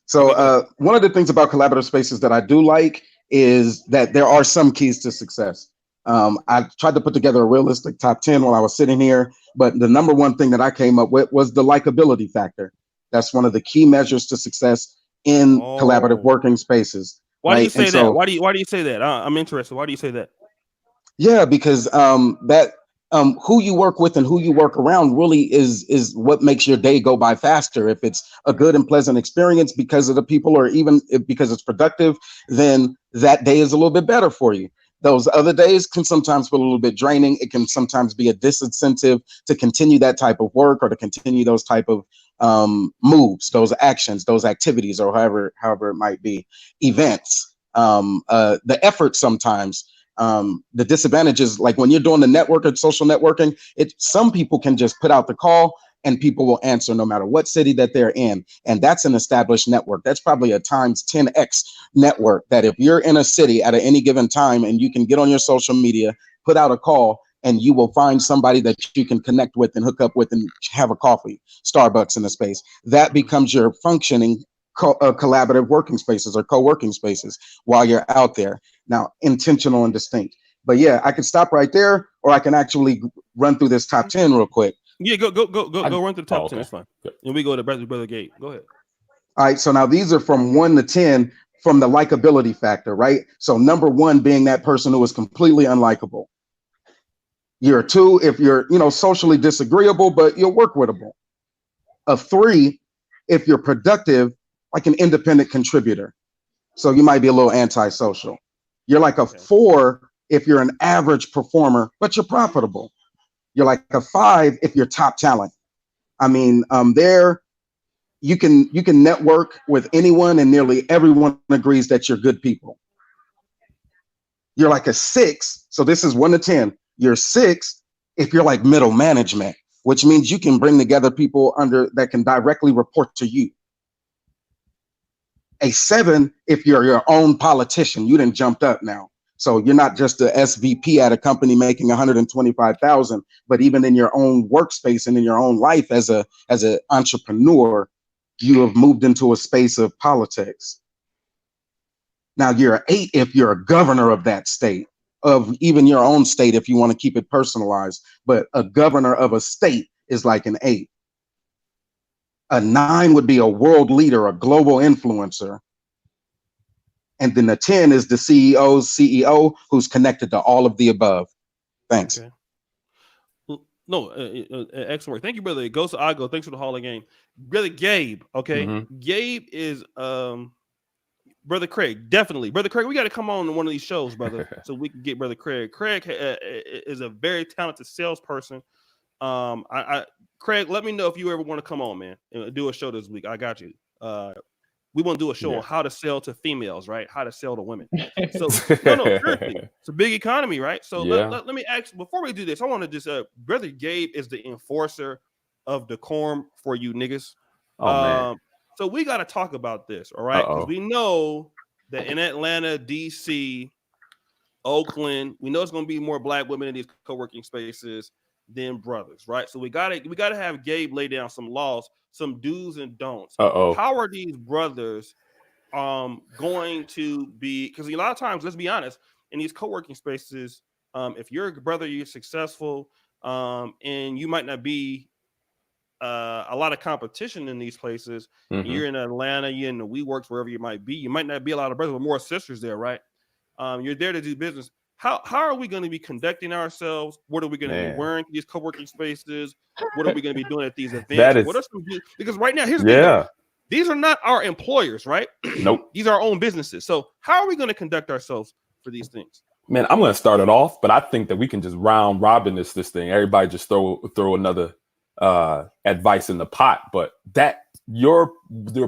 So one of the things about collaborative spaces that I do like is that there are some keys to success. I tried to put together a realistic top 10 while I was sitting here, but the number one thing that I came up with was the likability factor. That's one of the key measures to success in collaborative working spaces. Why do you say that? Why do you say that? I'm interested. Why do you say that? Yeah, because who you work with and who you work around really is what makes your day go by faster. If it's a good and pleasant experience because of the people, or even because it's productive, then that day is a little bit better for you. Those other days can sometimes feel a little bit draining. It can sometimes be a disincentive to continue that type of work or to continue those type of moves, those actions, those activities, or however it might be, events, the effort sometimes. The disadvantages, like when you're doing the network or social networking, some people can just put out the call and people will answer no matter what city that they're in. And that's an established network. That's probably a times 10x network, that if you're in a city at any given time and you can get on your social media, put out a call, and you will find somebody that you can connect with and hook up with and have a coffee, Starbucks in the space. That becomes your functioning collaborative working spaces or co-working spaces while you're out there. Now, intentional and distinct. But yeah, I can stop right there, or I can actually run through this top 10 real quick. Yeah, go run through the top 10. That's fine. Yep. And we go to Brother Gabe. Go ahead. All right, so now these are from 1 to 10 from the likability factor, right? So number 1 being that person who is completely unlikable. You're 2 if you're, socially disagreeable, but you're work withable. A 3 if you're productive, like an independent contributor. So you might be a little antisocial. You're like a 4 if you're an average performer, but you're profitable. You're like a 5 if you're top talent. I mean, there you can network with anyone and nearly everyone agrees that you're good people. You're like a 6. So this is 1 to 10. You're 6 if you're like middle management, which means you can bring together people that can directly report to you. A 7 if you're your own politician. You done jumped up now. So you're not just a SVP at a company making 125,000, but even in your own workspace and in your own life as an entrepreneur, you have moved into a space of politics. Now you're an 8 if you're a governor of that state, of even your own state if you want to keep it personalized, but a governor of a state is like an 8. A 9 would be a world leader, a global influencer. And then the 10 is the CEO who's connected to all of the above. Thanks. Okay. No, excellent work. Thank you, brother. Goes to Ago. Thanks for the Hall of Game. Brother Gabe, okay? Mm-hmm. Gabe is Brother Craig, definitely. Brother Craig, we got to come on one of these shows, brother, so we can get Brother Craig. Craig is a very talented salesperson. Craig, let me know if you ever want to come on, man, and do a show this week. I got you. We want to do a show on how to sell to females, right? How to sell to women. So no, seriously, it's a big economy, right? So let me ask, before we do this, I want to just Brother Gabe is the enforcer of decorum for you niggas. Man. So we got to talk about this, all right? Because we know that in Atlanta, DC, Oakland, we know it's going to be more black women in these co-working spaces than brothers, right? So we got to have Gabe lay down some laws, some do's and don'ts. How are these brothers going to be? Because a lot of times, let's be honest, in these co-working spaces, if you're a brother, you're successful, and you might not be a lot of competition in these places. Mm-hmm. You're in Atlanta, you're in the WeWorks, wherever you might be. You might not be a lot of brothers, but more sisters there, right? You're there to do business. How are we going to be conducting ourselves? What are we going to be wearing in these co-working spaces? What are we going to be doing at these events? What are some, because right now, here's the thing, though. These are not our employers, right? Nope. These are our own businesses. So how are we going to conduct ourselves for these things? Man, I'm going to start it off, but I think that we can just round robin this thing. Everybody just throw another advice in the pot. But that your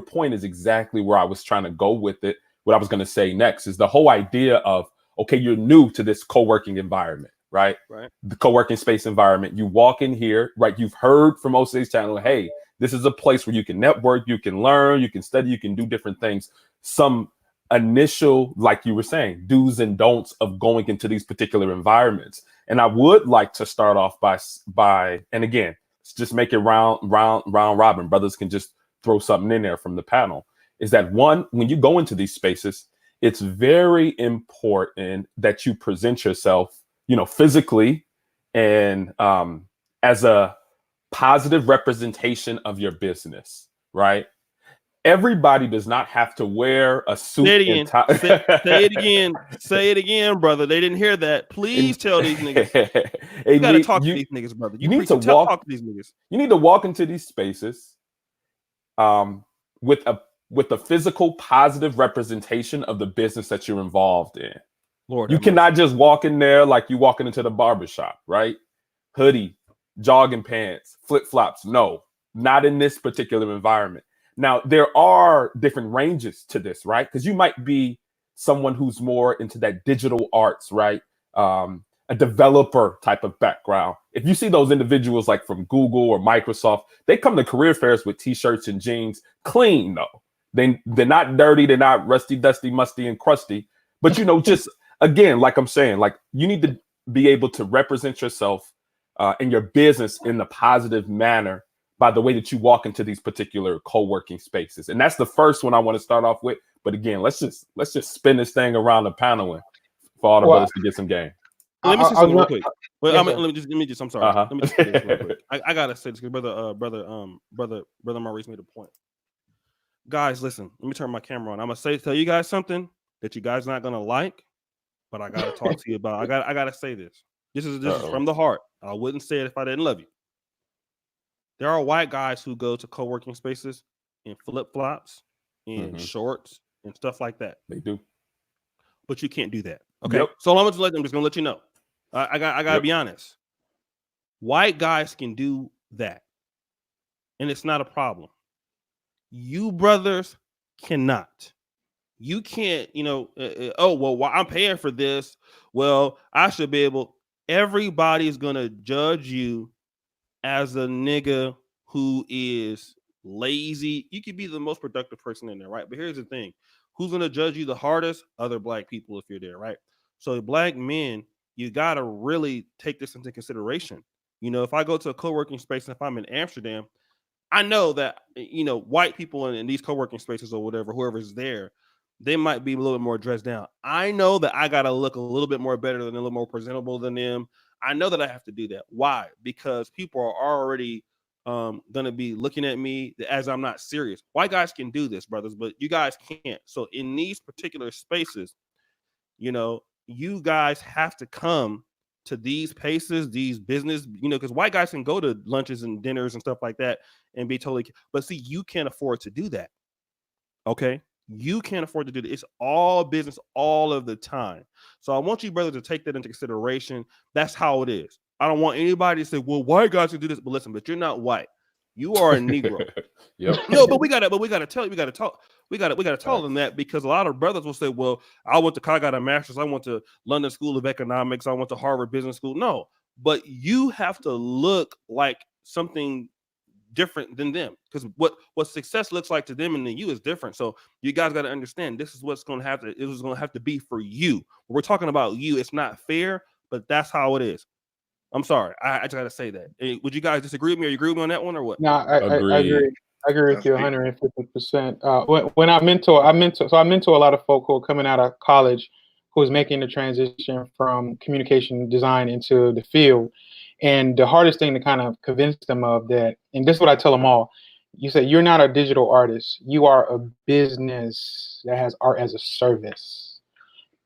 point is exactly where I was trying to go with it. What I was going to say next is the whole idea of, okay, you're new to this co-working environment, right? The co-working space environment. You walk in here, right? You've heard from OC's channel, hey, this is a place where you can network, you can learn, you can study, you can do different things. Some initial, like you were saying, do's and don'ts of going into these particular environments. And I would like to start off by, and again, let's just make it round robin. Brothers can just throw something in there from the panel. Is that one, when you go into these spaces, it's very important that you present yourself, physically and as a positive representation of your business, right? Everybody does not have to wear a suit. Say it again. Say it again. Say it again, brother. They didn't hear that. Please tell these niggas. You got to talk to these niggas, brother. You need to talk to these niggas. You need to walk into these spaces with a physical positive representation of the business that you're involved in. Lord, you cannot just walk in there like you walking into the barbershop, right? Hoodie, jogging pants, flip-flops. No, not in this particular environment. Now, there are different ranges to this, right? Because you might be someone who's more into that digital arts, right? A developer type of background. If you see those individuals like from Google or Microsoft, they come to career fairs with t-shirts and jeans, clean though. They're not dirty, they're not rusty, dusty, musty, and crusty. But just again, like I'm saying, like you need to be able to represent yourself and your business in a positive manner by the way that you walk into these particular co-working spaces. And that's the first one I want to start off with. But again, let's just spin this thing around the panel and for all the brothers to get some game. Let me say something real quick. Well, I'm sorry. Let me just say this real quick. I gotta say this because brother Maurice made a point. Guys, listen. Let me turn my camera on. I'm gonna tell you guys something that you guys not gonna like, but I gotta talk to you about. I gotta say this. This is from the heart. I wouldn't say it if I didn't love you. There are white guys who go to co-working spaces in flip-flops, in shorts, and stuff like that. They do. But you can't do that. Okay. So I'm just gonna let you know. I gotta be honest. White guys can do that, and it's not a problem. You brothers cannot. You can't. Oh well, I'm paying for this. Well, I should be able. Everybody's gonna judge you as a nigga who is lazy. You could be the most productive person in there, right? But here's the thing. Who's going to judge you the hardest? Other black people if you're there, right? So black men, you got to really take this into consideration. If I go to a co-working space and if I'm in Amsterdam, I know that, white people in these co-working spaces or whatever, whoever's there, they might be a little bit more dressed down. I know that I got to look a little bit more better than a little more presentable than them. I know that I have to do that. Why? Because people are already going to be looking at me as I'm not serious. White guys can do this, brothers, but you guys can't. So in these particular spaces, you guys have to come to these places, these business, because white guys can go to lunches and dinners and stuff like that and be totally, but see, you can't afford to do that. Okay. You can't afford to do that. It's all business all of the time. So I want you, brother, to take that into consideration. That's how it is. I don't want anybody to say, well, white guys can do this. But listen, but you're not white. You are a Negro. No, but we gotta tell them that, because a lot of brothers will say, well, I got a master's, I went to London School of Economics, I went to Harvard Business School. No, but you have to look like something different than them, because what success looks like to them and to you is different. So you guys got to understand, this is what's going to have to be for you. We're talking about you. It's not fair, but that's how it is. I'm sorry, I just got to say that. Hey, would you guys disagree with me, or you agree with me on that one, or what? No, I agree. I agree with you 150%. When I mentor a lot of folk who are coming out of college, who's making the transition from communication design into the field. And the hardest thing to kind of convince them of that, and this is what I tell them all, you say you're not a digital artist, you are a business that has art as a service.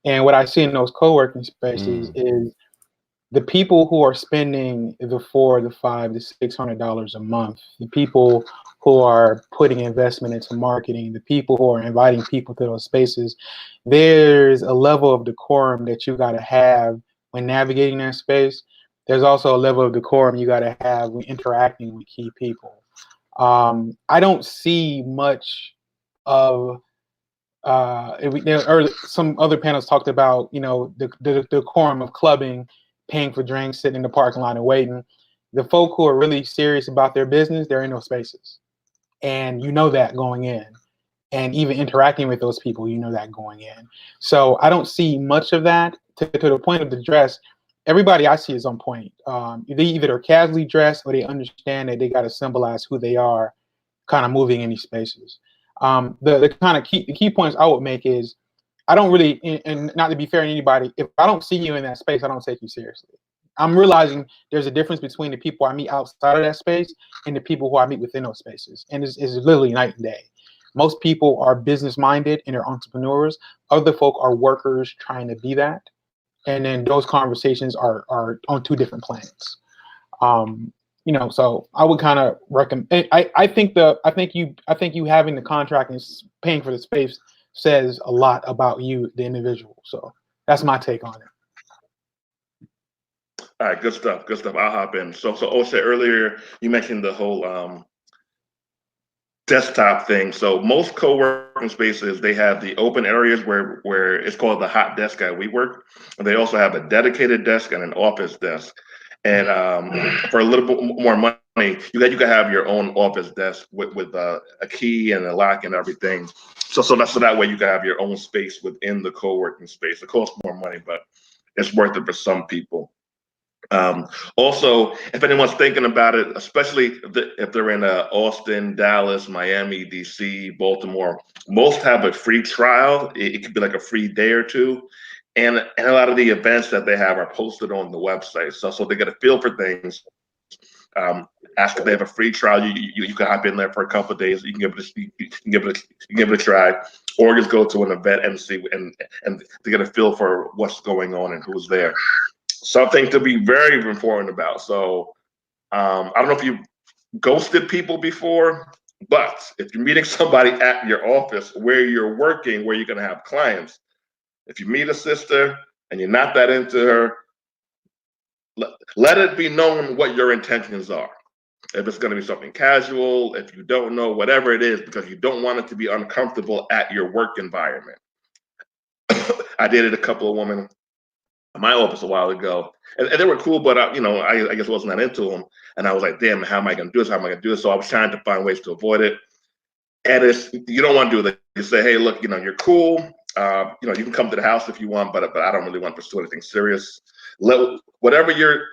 And what I see in those co-working spaces is the people who are spending the $400, the $500, the $600 a month, the people who are putting investment into marketing, the people who are inviting people to those spaces, there's a level of decorum that you got to have when navigating that space. There's also a level of decorum you got to have when interacting with key people. I don't see much of some other panels talked about, you know, the decorum of clubbing, paying for drinks, sitting in the parking lot and waiting. The folk who are really serious about their business, they're in those spaces. And you know that going in. And even interacting with those people, you know that going in. So I don't see much of that. To the point of the dress, everybody I see is on point. They either are casually dressed or they understand that they got to symbolize who they are kind of moving in these spaces. The kind of key points I would make is, I don't really, and not to be fair to anybody, if I don't see you in that space, I don't take you seriously. I'm realizing there's a difference between the people I meet outside of that space and the people who I meet within those spaces. And it's literally night and day. Most people are business minded and they're entrepreneurs. Other folk are workers trying to be that. And then those conversations are on two different planets. You know, so I would kind of recommend. I think you having the contract and paying for the space says a lot about you, the individual. So that's my take on it. All right, good stuff. Good stuff. I'll hop in. So Osha, earlier you mentioned the whole desktop thing. So most co-working spaces, they have the open areas where it's called the hot desk at WeWork. And they also have a dedicated desk and an office desk. And for a little bit more money, you can have your own office desk with a key and a lock and everything. So that way you can have your own space within the co-working space. It costs more money, but it's worth it for some people. Also, if anyone's thinking about it, especially if they're in Austin, Dallas, Miami, DC, Baltimore, most have a free trial. It could be like a free day or two. And a lot of the events that they have are posted on the website. So they get a feel for things. Ask if they have a free trial. You can hop in there for a couple of days. You can give it a try, or just go to an event and see and to get a feel for what's going on and who's there. Something to be very important about. So I don't know if you've ghosted people before, but if you're meeting somebody at your office where you're working, where you're going to have clients, if you meet a sister and you're not that into her, let it be known what your intentions are. If it's going to be something casual, if you don't know, whatever it is, because you don't want it to be uncomfortable at your work environment. I dated a couple of women in my office a while ago, and they were cool, but I guess wasn't that into them. And I was like, damn, how am I going to do this? How am I going to do this? So I was trying to find ways to avoid it. And you don't want to do that. You say, hey, look, you're cool. You can come to the house if you want, but I don't really want to pursue anything serious. Whatever your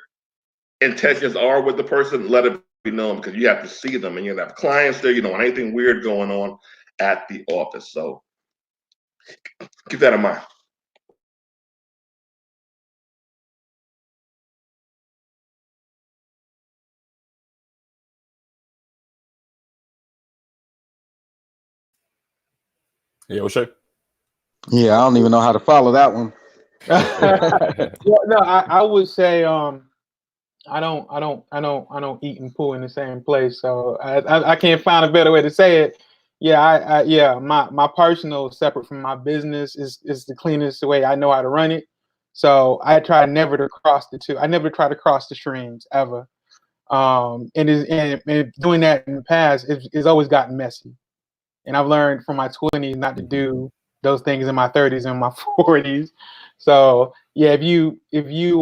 intentions are with the person, let it be known, because you have to see them and you have clients there. You don't want anything weird going on at the office. So keep that in mind. Hey, O'Shea. Yeah, I don't even know how to follow that one. Well, no, I would say I don't eat and poo in the same place, so I can't find a better way to say it. Yeah, my personal separate from my business is the cleanest way I know how to run it. So I try never to cross the two. I never try to cross the streams ever. And doing that in the past it's always gotten messy. And I've learned from my 20s not to do those things in my 30s and my 40s. So yeah, if you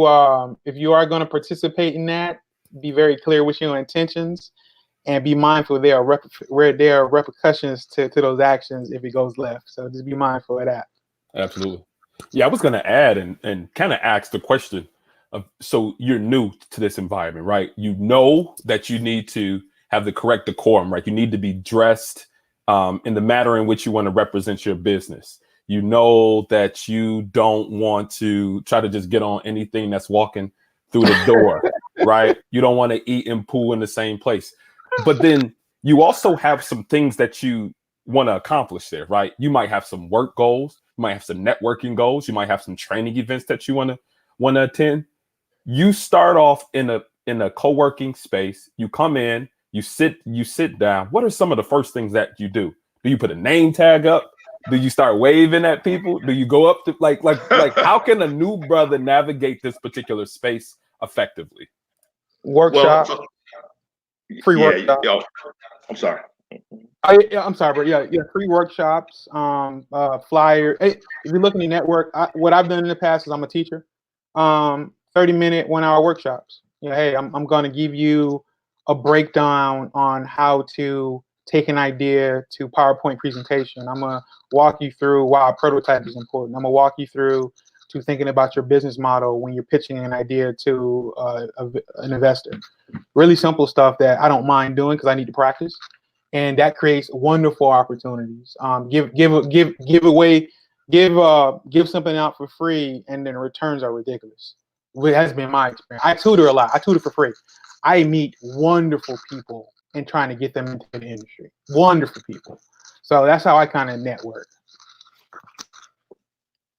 are going to participate in that, be very clear with your intentions, and be mindful there are repercussions to those actions if it goes left. So just be mindful of that. Absolutely. Yeah, I was going to add and kind of ask the question of, so you're new to this environment, right? You know that you need to have the correct decorum, right? You need to be dressed in the manner in which you want to represent your business. You know that you don't want to try to just get on anything that's walking through the door, right? You don't want to eat and poo in the same place. But then you also have some things that you want to accomplish there, right? You might have some work goals, you might have some networking goals, you might have some training events that you want to attend. You start off in a co-working space. You come in, you sit down. What are some of the first things that you do? Do you put a name tag up? Do you start waving at people? Do you go up to like how can a new brother navigate this particular space effectively? Workshop, free workshop. I'm sorry. I'm sorry, bro. Yeah, free workshops, flyer. Hey, if you're looking to network, what I've done in the past is I'm a teacher. 30-minute, 1-hour workshops. Hey, I'm going to give you a breakdown on how to take an idea to PowerPoint presentation. I'm going to walk you through why a prototype is important. I'm going to walk you through to thinking about your business model when you're pitching an idea to an investor. Really simple stuff that I don't mind doing because I need to practice, and that creates wonderful opportunities. Give something out for free, and then returns are ridiculous. It has been my experience. I tutor a lot. I tutor for free. I meet wonderful people and trying to get them into the industry. Wonderful people. So that's how I kind of network.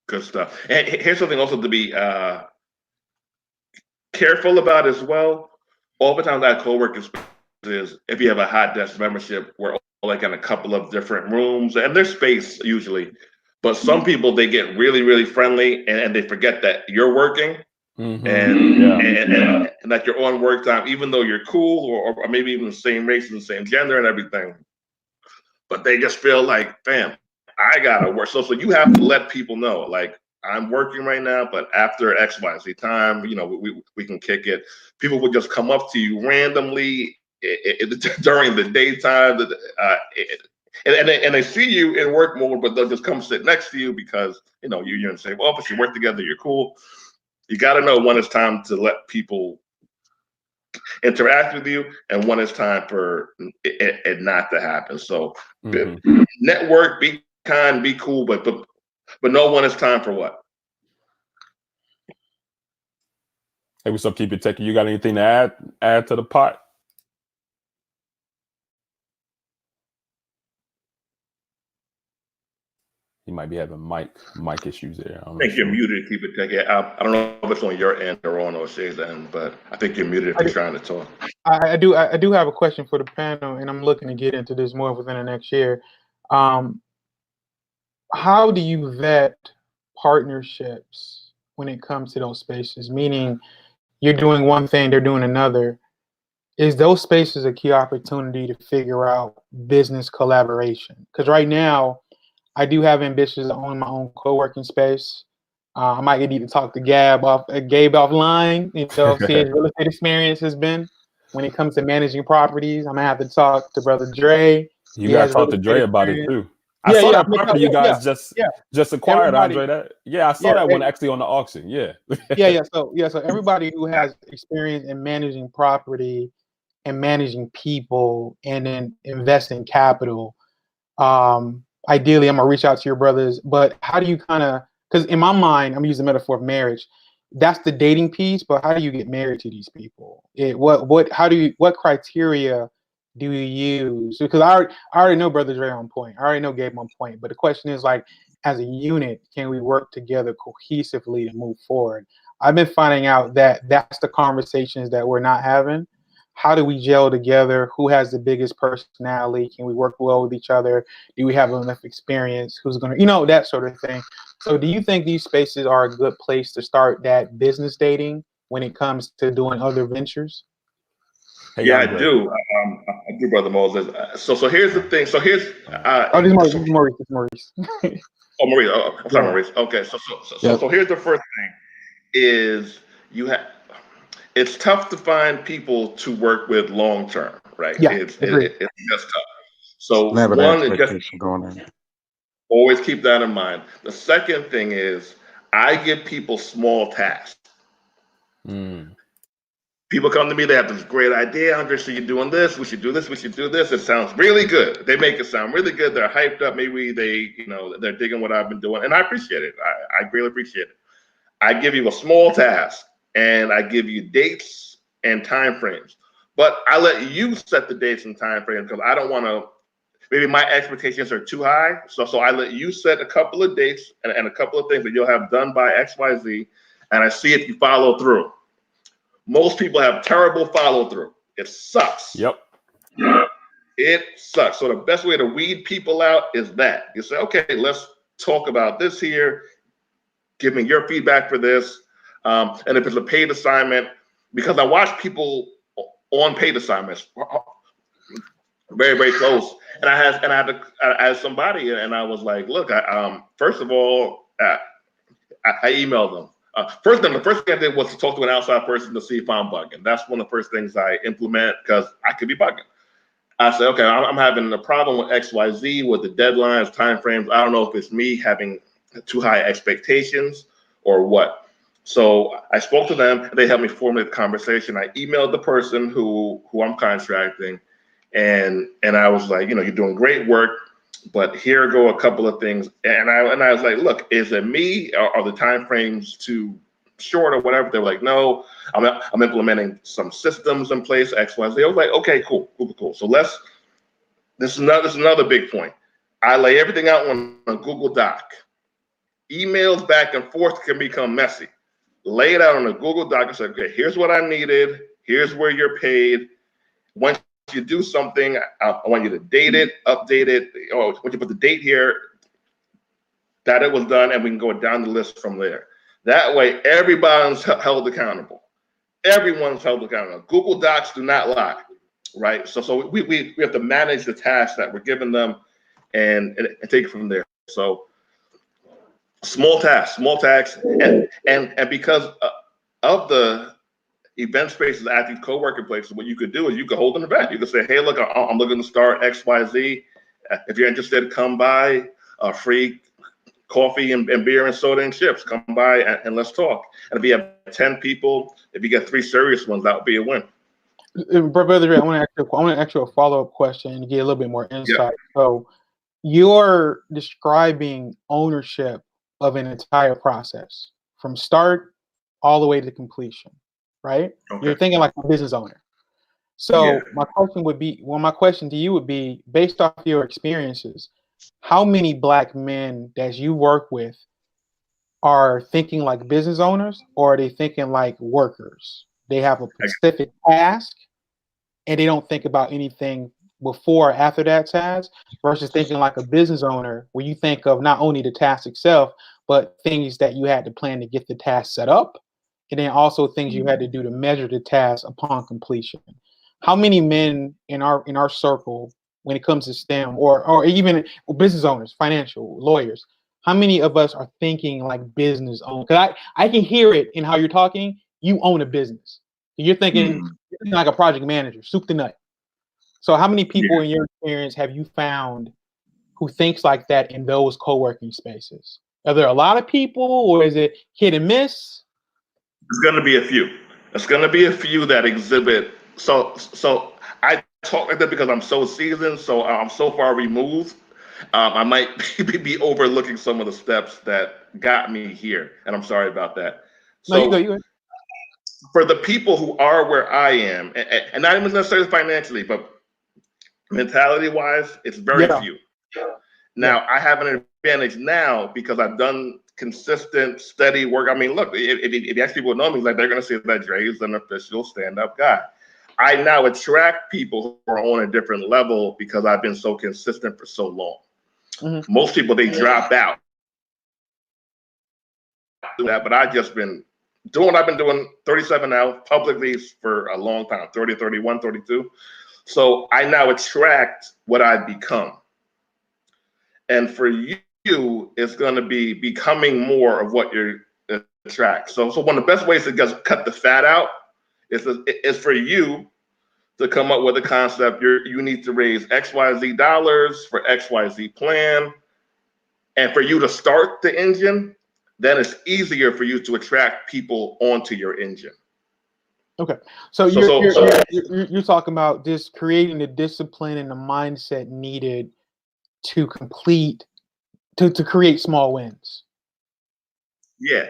Good stuff. And here's something also to be careful about as well. Oftentimes that co-working space is if you have a hot desk membership, we're like in a couple of different rooms, and there's space usually. But some people, they get really, really friendly and they forget that you're working. Mm-hmm. And that you're on work time, even though you're cool or maybe even the same race and the same gender and everything. But they just feel like, fam, I gotta work. So you have to let people know, like, I'm working right now, but after XYZ time, we can kick it. People would just come up to you randomly during the daytime, and they see you in work mode, but they'll just come sit next to you because you're in the same office, you work together, you're cool. You got to know when it's time to let people interact with you and when it's time for it not to happen. So network, be kind, be cool, but know when it's time for what. Hey, what's up, Keep It Techie? You got anything to add to the pot? You might be having mic issues there. I think you're muted, Keep It Techie. I don't know if it's on your end or on O'Shea's end, but I think you're muted if you're trying to talk. I do have a question for the panel, and I'm looking to get into this more within the next year. How do you vet partnerships when it comes to those spaces? Meaning, you're doing one thing, they're doing another. Is those spaces a key opportunity to figure out business collaboration? Because right now, I do have ambitions to own my own co-working space. I might need to talk to Gabe offline, see his real estate experience has been when it comes to managing properties. I'm gonna have to talk to Brother Dre. You gotta talk to Dre about it too. I saw that property you guys just acquired, Andre. I saw that one actually on the auction. So everybody who has experience in managing property and managing people and then investing capital, ideally I'm gonna reach out to your brothers. But how do you because in my mind, I'm using the metaphor of marriage. That's the dating piece, but how do you get married to these people? What criteria do you use? Because I already know Brother Dre on point. I already know Gabe on point. But the question is, like, as a unit, can we work together cohesively to move forward? I've been finding out that that's the conversations that we're not having. How do we gel together? Who has the biggest personality? Can we work well with each other? Do we have enough experience? Who's going to, that sort of thing. So do you think these spaces are a good place to start that business dating when it comes to doing other ventures? Hey, I do. I do, Brother Moses. So here's the thing. So here's this is Maurice. Oh, Maurice. Oh, I'm sorry, Maurice. Okay. So here's the first thing is it's tough to find people to work with long term, right? Yeah, it's just tough. So Never one is just going on. Always keep that in mind. The second thing is I give people small tasks. People come to me, they have this great idea. Andre, so you're doing this, we should do this, we should do this. It sounds really good. They make it sound really good. They're hyped up. Maybe they, they're digging what I've been doing. And I appreciate it. I greatly appreciate it. I give you a small task and I give you dates and time frames. But I let you set the dates and time frames because I don't want to, maybe my expectations are too high. So I let you set a couple of dates and a couple of things that you'll have done by XYZ. And I see if you follow through. Most people have terrible follow through. It sucks. Yep. It sucks. So the best way to weed people out is that you say, okay, let's talk about this here. Give me your feedback for this. And if it's a paid assignment, because I watch people on paid assignments very, very close. And I had somebody and I was like, look, first of all, I emailed them. The first thing I did was to talk to an outside person to see if I'm bugging. That's one of the first things I implement because I could be bugging. I said, okay, I'm having a problem with XYZ, with the deadlines, timeframes. I don't know if it's me having too high expectations or what. So I spoke to them. They helped me formulate the conversation. I emailed the person who I'm contracting, and I was like, you're doing great work, but here go a couple of things. And I was like, look, is it me? Are the time frames too short or whatever? They were like, no, I'm implementing some systems in place, XYZ. I was like, okay, cool. So this is another big point. I lay everything out on a Google Doc. Emails back and forth can become messy. Lay it out on a Google Doc and say, okay, here's what I needed. Here's where you're paid. Once you do something, I want you to date it, update it. Once you put the date here, that it was done, and we can go down the list from there. That way, everybody's held accountable. Everyone's held accountable. Google Docs do not lie, right? So we have to manage the tasks that we're giving them and take it from there. So small tasks, and because of the event spaces at these co-working places, what you could do is you could hold an event. You could say, hey, look, I'm looking to start XYZ. If you're interested, come by, free coffee and beer and soda and chips. Come by and let's talk. And if you have 10 people, if you get 3 serious ones, that would be a win. Brother, I want to ask you a follow-up question and get a little bit more insight. Yeah. So you're describing ownership of an entire process from start all the way to completion, right? Okay. You're thinking like a business owner. So yeah. My question to you would be, based off your experiences, how many Black men that you work with are thinking like business owners, or are they thinking like workers? They have a specific task and they don't think about anything before or after that task, versus thinking like a business owner where you think of not only the task itself, but things that you had to plan to get the task set up, and then also things you had to do to measure the task upon completion. How many men in our circle, when it comes to STEM or even business owners, financial lawyers, how many of us are thinking like business owners? Because I can hear it in how you're talking. You own a business. You're thinking like a project manager, soup to nut. So how many people in your experience have you found who thinks like that in those co-working spaces? Are there a lot of people, or is it hit and miss? It's going to be a few. It's going to be a few that exhibit. So I talk like that because I'm so seasoned, so I'm so far removed. I might be overlooking some of the steps that got me here, and I'm sorry about that. So no, you go. For the people who are where I am, and not even necessarily financially, but mentality-wise, it's very few. Now, I have an advantage now because I've done consistent, steady work. I mean, look, if you ask people who know me, like, they're going to see that Dre is an official stand-up guy. I now attract people who are on a different level because I've been so consistent for so long. Mm-hmm. Most people, they drop out. But I've just been doing what I've been doing, 37 now, publicly for a long time, 30, 31, 32. So I now attract what I've become. And for you, it's going to be becoming more of what you attract. So one of the best ways to just cut the fat out is for you to come up with a concept. You need to raise XYZ dollars for XYZ plan. And for you to start the engine, then it's easier for you to attract people onto your engine. Okay, so you're talking about just creating the discipline and the mindset needed to to create small wins. Yeah.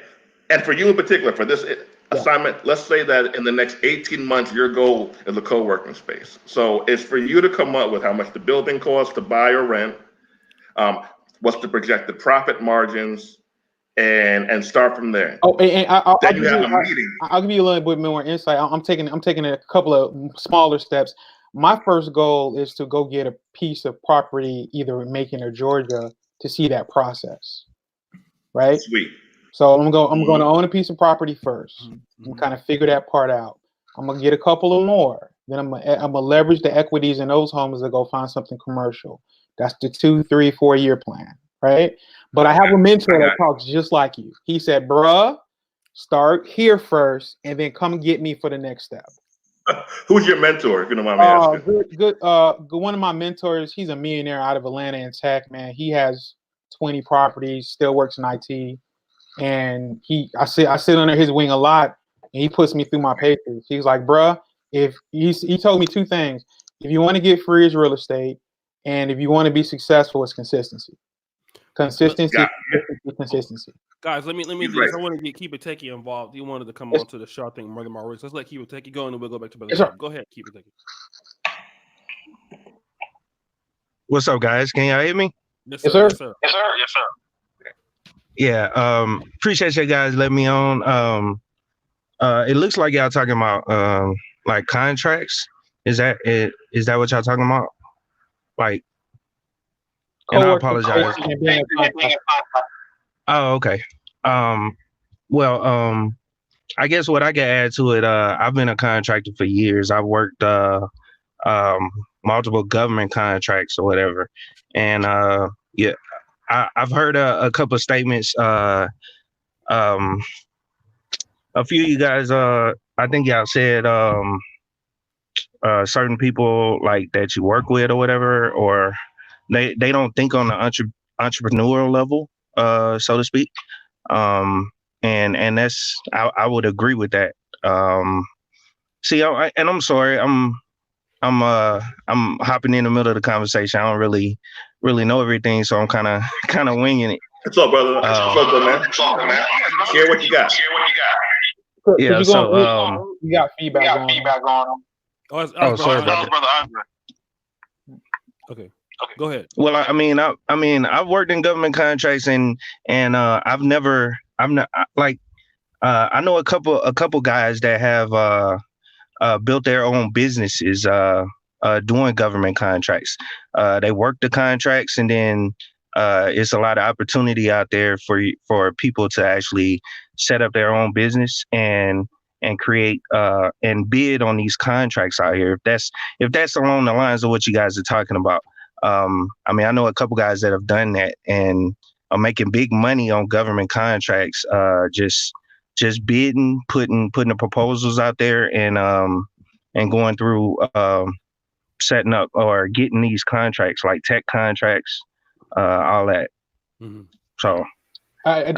And for you in particular, for this assignment, let's say that in the next 18 months, your goal is a co-working space. So it's for you to come up with how much the building costs to buy or rent, what's the projected profit margins, and start from there. Oh, and I'll Then give you have a meeting. I'll give you a little bit more insight. I'm taking a couple of smaller steps. My first goal is to go get a piece of property, either in Macon or Georgia, to see that process. Right. Sweet. So I'm going to own a piece of property first and kind of figure that part out. I'm gonna get a couple of more. Then I'm gonna leverage the equities in those homes to go find something commercial. That's the 2, 3, 4 year plan, right? But I have a mentor that talks just like you. He said, "Bruh, start here first, and then come get me for the next step." Who's your mentor? If you don't mind me asking. Good. One of my mentors. He's a millionaire out of Atlanta in tech. Man, he has 20 properties. Still works in IT. And I sit under his wing a lot, and he puts me through my paces. He's like, bruh, if he told me 2 things: if you want to get free, is real estate, and if you want to be successful, it's consistency. Consistency. Guys, let me do this. I want to keep it techie involved. You wanted to come on to the show, I think, Mother Maurice. Let's let keep it techie go, and then we'll go back to Brother. Yes, go ahead, keep it techie. What's up, guys? Can y'all hear me? Yes, sir. Yes, sir. Yes, sir. Yes, sir. Yeah, appreciate you guys letting me on. It looks like y'all talking about like contracts. Is that what y'all talking about? Like, and I apologize. Oh, okay. Well, I guess what I can add to it, I've been a contractor for years. I've worked multiple government contracts or whatever, and yeah. I've heard a couple of statements. A few of you guys, I think y'all said certain people like that you work with or whatever, or they don't think on the entrepreneurial level, so to speak. And that's I would agree with that. See, and I'm sorry, I'm hopping in the middle of the conversation. I don't really know everything, so I'm kind of winging it. What's up, brother? What's up, man? Share what you got. Yeah, so you got feedback on. Oh, sorry, brother. Okay, go ahead. Well, I mean, I've worked in government contracts, and I know a couple guys that have built their own businesses doing government contracts. They work the contracts, and then it's a lot of opportunity out there for people to actually set up their own business and create and bid on these contracts out here. If that's along the lines of what you guys are talking about. I mean, I know a couple guys that have done that and are making big money on government contracts. Just bidding, putting the proposals out there, and going through setting up or getting these contracts like tech contracts, all that. Mm-hmm. So I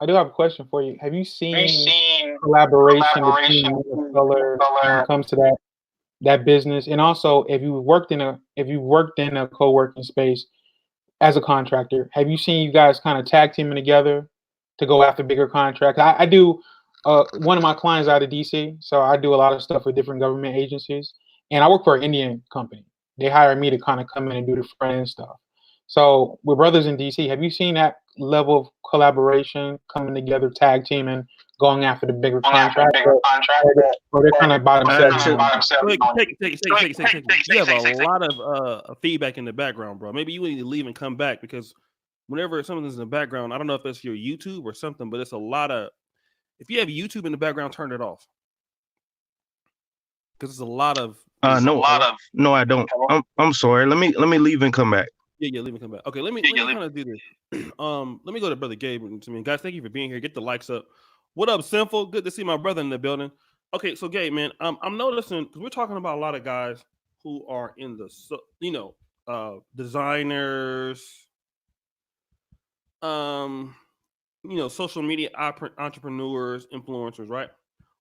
do have a question for you. Have you seen collaboration between color when it comes to that business? And also, if you worked in a co-working space as a contractor, have you seen you guys kind of tag teaming together to go after bigger contracts? I do. One of my clients out of DC, so I do a lot of stuff with different government agencies, and I work for an Indian company. They hire me to kind of come in and do the front end stuff. So we're brothers in DC. Have you seen that level of collaboration coming together, tag teaming, going after the bigger contract? Or they're kind of by themselves? Take it. You have a lot of feedback in the background, bro. Maybe you need to leave and come back, because whenever something's in the background, I don't know if it's your YouTube or something, but it's a lot of. If you have YouTube in the background, turn it off, because it's a lot of. No, I don't. I'm sorry. Let me leave and come back. Yeah, leave and come back. Okay, let me kind of do this. Let me go to Brother Gabe. Guys, thank you for being here. Get the likes up. What up, Sinful? Good to see my brother in the building. Okay, so Gabe, man, I'm noticing, because we're talking about a lot of guys who are in the, designers, social media entrepreneurs, influencers, right?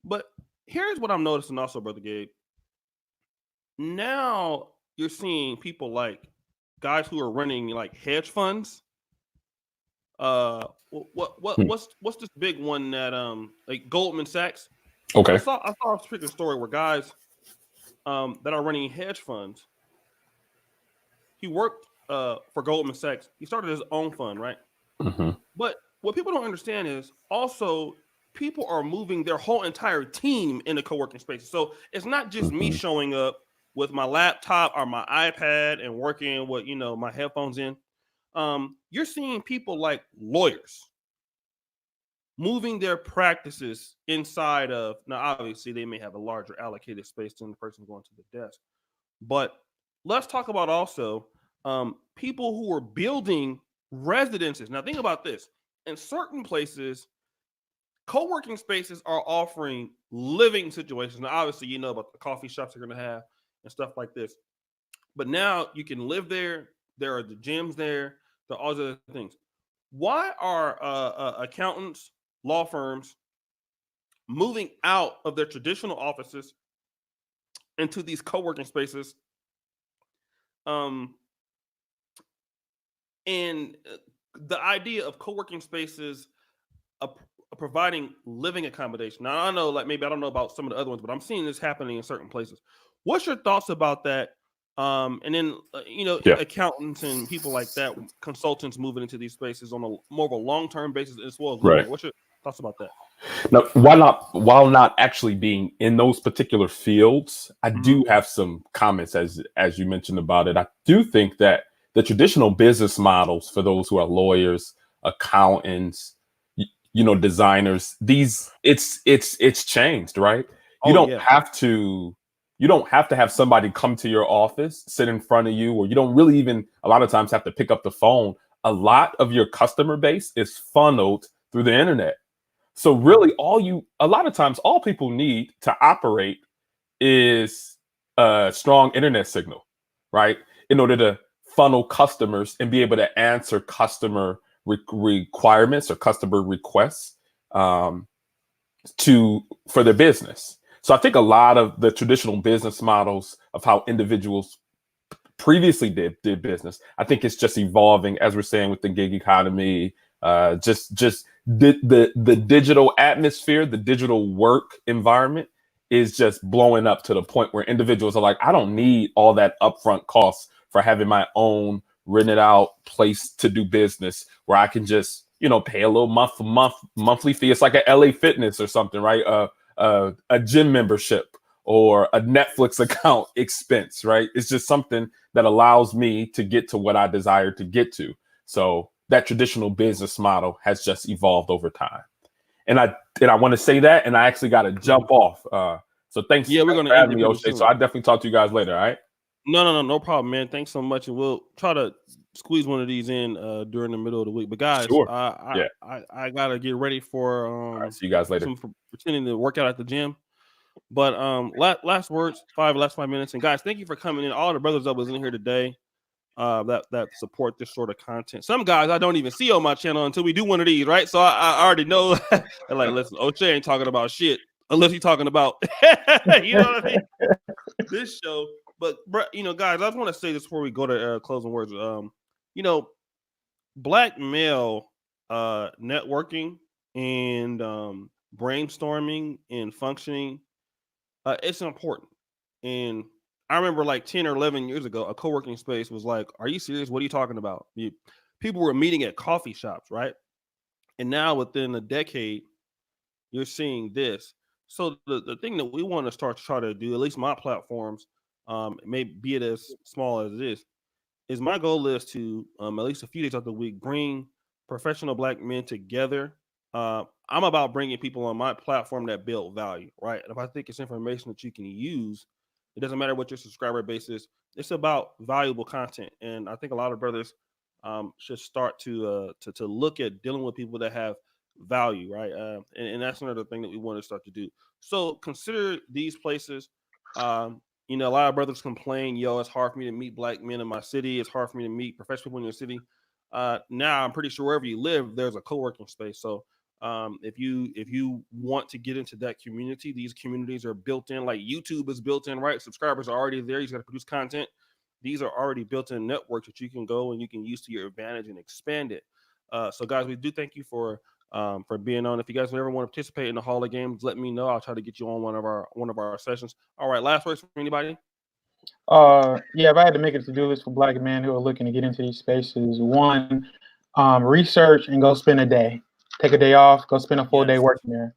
But here's what I'm noticing also, Brother Gabe. Now you're seeing people like guys who are running like hedge funds. What's this big one that like Goldman Sachs? I Okay. saw a particular story where guys that are running hedge funds. He worked for Goldman Sachs. He started his own fund, right? Mm-hmm. But what people don't understand is also people are moving their whole entire team into co-working spaces. So it's not just me showing up with my laptop or my iPad and working with my headphones in. You're seeing people like lawyers moving their practices inside of, now obviously they may have a larger allocated space than the person going to the desk, but let's talk about also people who are building residences. Now think about this. In certain places, co-working spaces are offering living situations. Now obviously you know about the coffee shops they're going to have and stuff like this, but now you can live there. There are the gyms there, there are all these other things. Why are accountants, law firms moving out of their traditional offices into these co-working spaces? And the idea of co-working spaces providing living accommodation. Now I know, like, maybe I don't know about some of the other ones, but I'm seeing this happening in certain places. What's your thoughts about that? And then accountants and people like that, consultants moving into these spaces on a more of a long-term basis as well as living Right. there. What's your thoughts about that? Now, while not actually being in those particular fields, I do have some comments as you mentioned about it. I do think that the traditional business models for those who are lawyers, accountants, designers, it's changed, right? You don't have to have somebody come to your office, sit in front of you, or you don't really even a lot of times have to pick up the phone. A lot of your customer base is funneled through the internet. So really a lot of times all people need to operate is a strong internet signal, right? In order to funnel customers and be able to answer customer requirements or customer requests for their business. So I think a lot of the traditional business models of how individuals previously did business, I think it's just evolving, as we're saying, with the gig economy. Just the digital atmosphere, the digital work environment is just blowing up to the point where individuals are like, I don't need all that upfront costs for having my own rented out place to do business where I can just pay a little monthly fee. It's like a LA Fitness or something, right? A gym membership or a Netflix account expense, right? It's just something that allows me to get to what I desire to get to. So that traditional business model has just evolved over time. And I want to say that, and I actually got to jump off. So thanks, we're going for to end having me, it O'Shea. soon. So I definitely talk to you guys later. All right. No problem, man. Thanks so much, and we'll try to squeeze one of these in during the middle of the week. But guys, Sure. I gotta get ready for All right, see you guys later. pretending to work out at the gym. But last words, last 5 minutes, and guys, thank you for coming in. All the brothers that was in here today, that support this sort of content. Some guys I don't even see on my channel until we do one of these, right? So I already know. They're like, listen, O'Shea ain't talking about shit unless he's talking about, you know what I mean? This show. But guys, I just want to say this before we go to closing words. Black male networking and brainstorming and functioning, it's important. And I remember like 10 or 11 years ago, a co-working space was like, are you serious? What are you talking about? People were meeting at coffee shops, right? And now within a decade, you're seeing this. So the thing that we want to start to try to do, at least my platforms, maybe be it as small as it is my goal is to at least a few days out of the week bring professional Black men together. I'm about bringing people on my platform that build value, right? And if I think it's information that you can use, it doesn't matter what your subscriber base is. It's about valuable content, and I think a lot of brothers should start to look at dealing with people that have value, right? And that's another thing that we want to start to do. So consider these places. A lot of brothers complain, yo, it's hard for me to meet Black men in my city. It's hard for me to meet professional people in your city. now I'm pretty sure wherever you live, there's a co-working space. So if you want to get into that community, these communities are built in, like YouTube is built in, right? Subscribers are already there. You just got to produce content. These are already built in networks that you can go and you can use to your advantage and expand it. So guys, we do thank you for being on. If you guys ever want to participate in the Hall of Games, let me know. I'll try to get you on one of our sessions. All right, last words from anybody? Yeah, if I had to make a to-do list for Black men who are looking to get into these spaces, one, research and go spend a day. Take a day off, go spend a full day working there.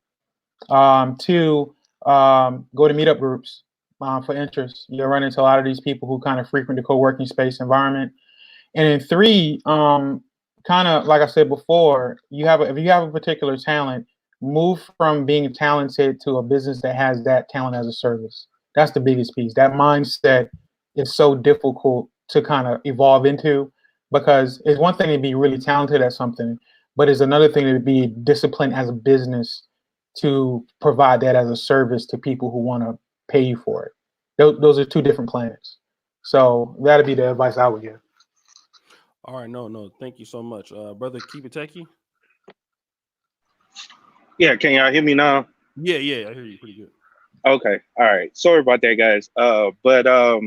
Two, go to meetup groups for interest. You'll run into a lot of these people who kind of frequent the co-working space environment. And then three, kind of like I said before, if you have a particular talent, move from being talented to a business that has that talent as a service. That's the biggest piece. That mindset is so difficult to kind of evolve into, because it's one thing to be really talented at something, but it's another thing to be disciplined as a business to provide that as a service to people who want to pay you for it. Those are two different planets. So that'd be the advice I would give. All right, no, thank you so much, brother. Keep it techie. Yeah, can y'all hear me now? Yeah, I hear you pretty good. Okay, all right. Sorry about that, guys. But I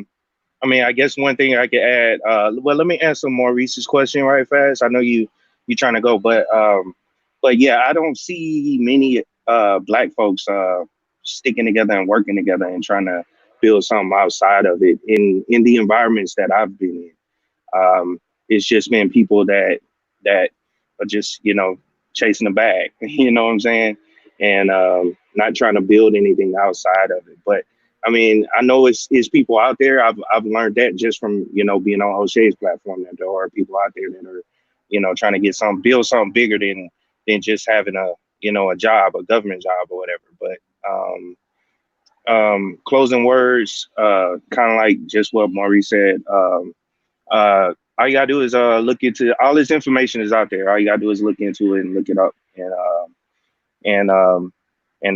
mean, I guess one thing I could add. Well, let me answer Maurice's question right fast. I know you trying to go, but yeah, I don't see many Black folks sticking together and working together and trying to build something outside of it in the environments that I've been in. It's just been people that are just chasing the bag. You know what I'm saying? And not trying to build anything outside of it. But I mean, I know it's people out there. I've learned that just from being on O'Shea's platform, that there are people out there that are trying to build something bigger than just having a job, a government job or whatever. But closing words, kind of like just what Maurice said. All you gotta do is look into all this information is out there. All you gotta do is look into it and look it up and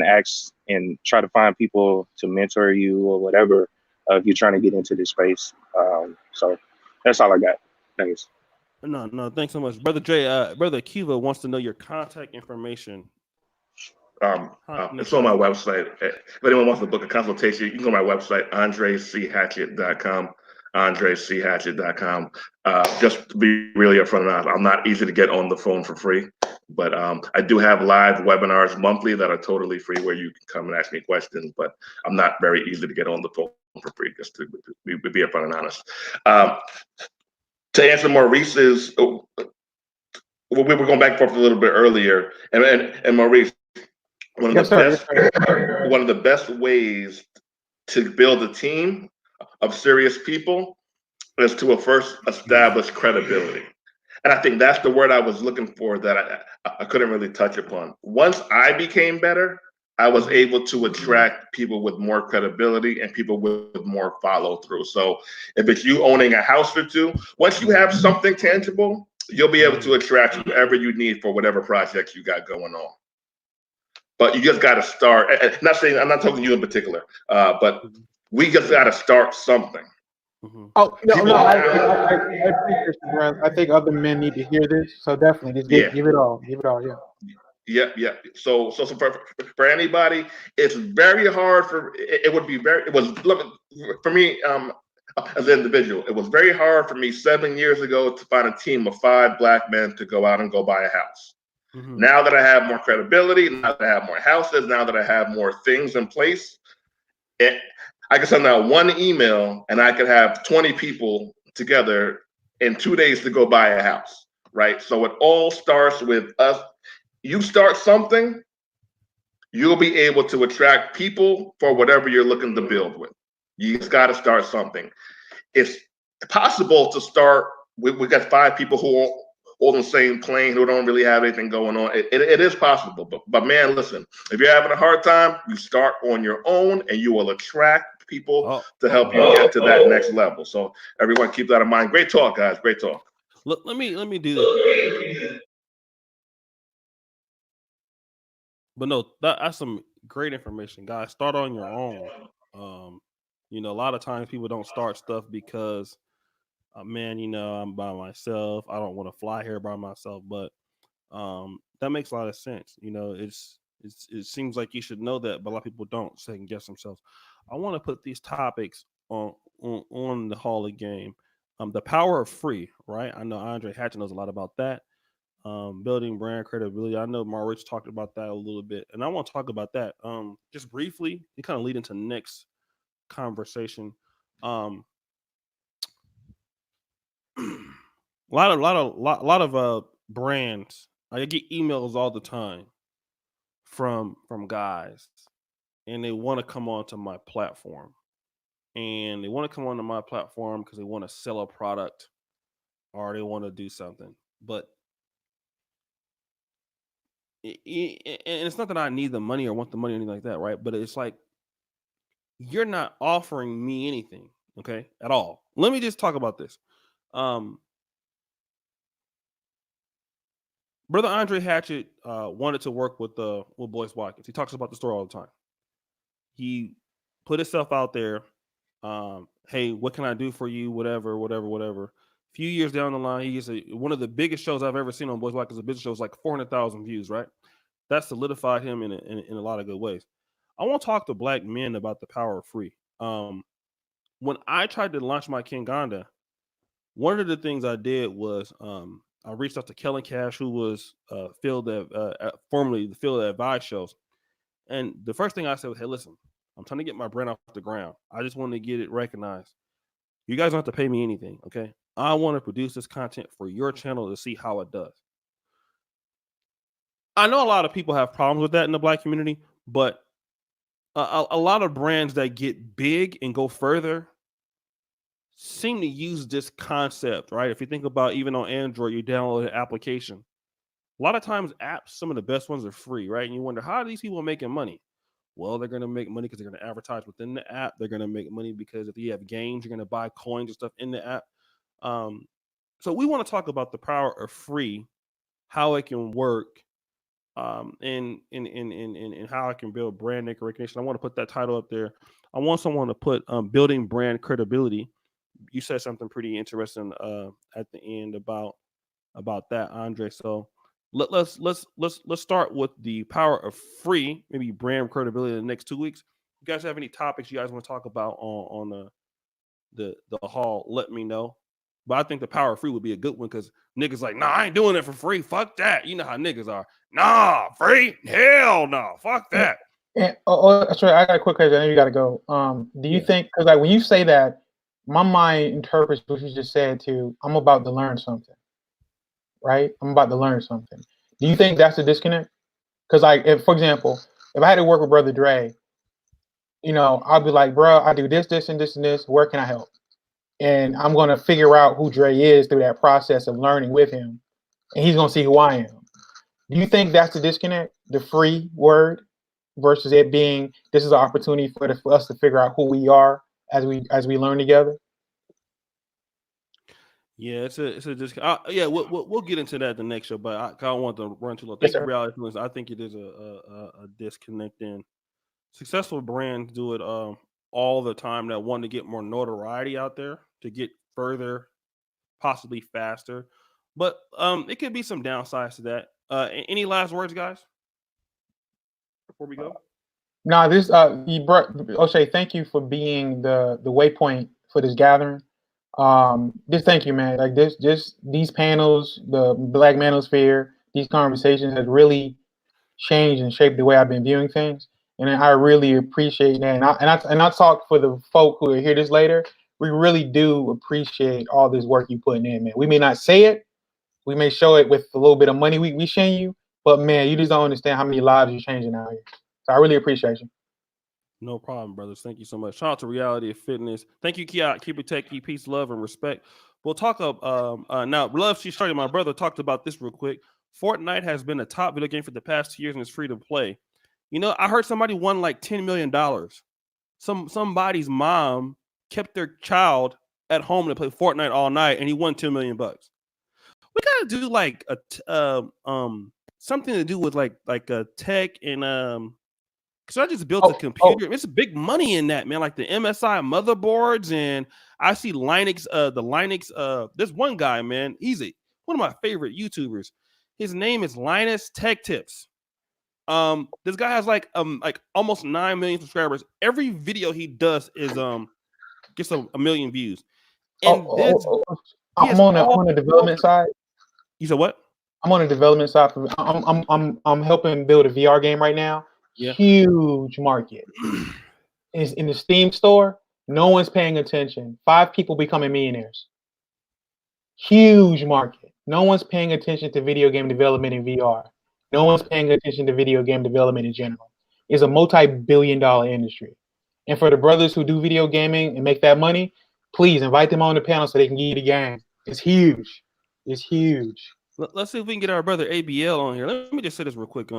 ask and try to find people to mentor you or whatever if you're trying to get into this space. So that's all I got. Thanks. No, thanks so much, brother Jay. Brother Kiva wants to know your contact information. It's on my website. If anyone wants to book a consultation, you can go to my website, andrechatchett.com. andrechatchett.com. Just to be really upfront and honest, I'm not easy to get on the phone for free, but I do have live webinars monthly that are totally free where you can come and ask me questions, but I'm not very easy to get on the phone for free, just to be upfront and honest. To answer Maurice's, we were going back and forth a little bit earlier, and Maurice, one of the best ways to build a team of serious people is to first establish credibility. And I think that's the word I was looking for that I couldn't really touch upon. Once I became better, I was able to attract people with more credibility and people with more follow through. So if it's you owning a house or two, once you have something tangible, you'll be able to attract whoever you need for whatever projects you got going on. But you just got to start. I'm not talking to you in particular, but we just got to start something. Oh no, I appreciate you, bro. I think other men need to hear this, so definitely just give it all. Yeah. Yeah. So for anybody, it's very hard for me as an individual. It was very hard for me 7 years ago to find a team of 5 Black men to go out and go buy a house. Now that I have more credibility, now that I have more houses, now that I have more things in place, I can send out one email and I could have 20 people together in 2 days to go buy a house, right? So it all starts with us. You start something, you'll be able to attract people for whatever you're looking to build with. You just got to start something. It's possible to start. We got 5 people who are on the same plane who don't really have anything going on. It is possible, but man, listen, if you're having a hard time, you start on your own and you will attract people to help you get to that next level. So everyone keep that in mind. Great talk, guys. Great talk. Look, let me do this. But no, that's some great information, guys. Start on your own. A lot of times people don't start stuff because man, I'm by myself. I don't want to fly here by myself, but that makes a lot of sense. It seems like you should know that, but a lot of people don't second guess themselves. I want to put these topics on the Hall of Game. The power of free, right? I know Andre Hatcher knows a lot about that. Building brand credibility. I know Rich talked about that a little bit, and I want to talk about that just briefly. You kind of lead into the next conversation. A lot of brands. I get emails all the time from guys, and they want to come onto my platform, and they want to come onto my platform because they want to sell a product or they want to do something. But and it's not that I need the money or want the money or anything like that, right? But it's like you're not offering me anything, okay, at all. Let me just talk about this. Brother Andre Hatchett wanted to work with Boyce Watkins. He talks about the story all the time. He put himself out there. Hey, what can I do for you? Whatever. A few years down the line, he is one of the biggest shows I've ever seen on Boyce Watkins. A business show is like 400,000 views, right? That solidified him in a lot of good ways. I want to talk to black men about the power of free. When I tried to launch my Kinganda, one of the things I did was I reached out to Kellen Cash, who was formerly the Field Advice shows. And the first thing I said was, hey, listen, I'm trying to get my brand off the ground. I just want to get it recognized. You guys don't have to pay me anything, okay? I want to produce this content for your channel to see how it does. I know a lot of people have problems with that in the black community, but a lot of brands that get big and go further seem to use this concept, right? If you think about even on Android, you download an application. A lot of times apps, some of the best ones are free, right? And you wonder, how are these people making money? Well, they're going to make money because they're going to advertise within the app. They're going to make money because if you have games, you're going to buy coins and stuff in the app. So we want to talk about the power of free, how it can work, and how I can build brand recognition. I want to put that title up there. I want someone to put building brand credibility. You said something pretty interesting at the end about that, Andre. So let's start with the power of free, maybe brand credibility in the next 2 weeks. If you guys have any topics you guys want to talk about on the hall, let me know. But I think the power of free would be a good one because niggas like, nah, I ain't doing it for free. Fuck that. You know how niggas are. Nah, free? Hell no. Fuck that. And sorry, I got a quick question. I know you got to go. Do you think, because like when you say that, my mind interprets what you just said to, I'm about to learn something, right? I'm about to learn something. Do you think that's a disconnect? Because like, if, for example, if I had to work with Brother Dre, I'll be like, bro, I do this, this, and this, and this. Where can I help? And I'm going to figure out who Dre is through that process of learning with him. And he's going to see who I am. Do you think that's the disconnect? The free word versus it being, this is an opportunity for us to figure out who we are as we learn together? Yeah, it's a disconnect. Yeah, we'll get into that the next show, but I don't want to run too long. Thank you, Reality Influence. I think it is a disconnect in successful brands do it all the time that want to get more notoriety out there to get further, possibly faster. But it could be some downsides to that. Any last words, guys, before we go? No, this you brought O'Shea, thank you for being the waypoint for this gathering. Just thank you, man. Like these panels, the Black Manosphere, these conversations has really changed and shaped the way I've been viewing things. And I really appreciate that. And I talk for the folk who will hear this later. We really do appreciate all this work you putting in, man. We may not say it, we may show it with a little bit of money we share you, but man, you just don't understand how many lives you're changing out here. So I really appreciate you. No problem, brothers. Thank you so much. Shout out to Reality of Fitness. Thank you, Kiat. Keep it techie. Peace, love, and respect. We'll talk now. Love, she's starting. My brother talked about this real quick. Fortnite has been a top video game for the past 2 years and it's free to play. I heard somebody won like $10 million. Somebody's mom kept their child at home to play Fortnite all night, and he won $10 million. We gotta do like something to do with like a tech and because I just built a computer. It's big money in that, man. Like the MSI motherboards, and I see Linux. The Linux. There's one guy, man. He's one of my favorite YouTubers. His name is Linus Tech Tips. This guy has like almost 9 million subscribers. Every video he does is gets a million views. And I'm on the development side. You said what? I'm on the development side. I'm helping build a VR game right now. Yeah. Huge market. Is in the Steam store. No one's paying attention. 5 people becoming millionaires. Huge market. No one's paying attention to video game development in VR. No one's paying attention to video game development in general. It's a multi-billion-dollar industry. And for the brothers who do video gaming and make that money, please invite them on the panel so they can give you the game. It's huge. It's huge. Let's see if we can get our brother ABL on here. Let me just say this real quick.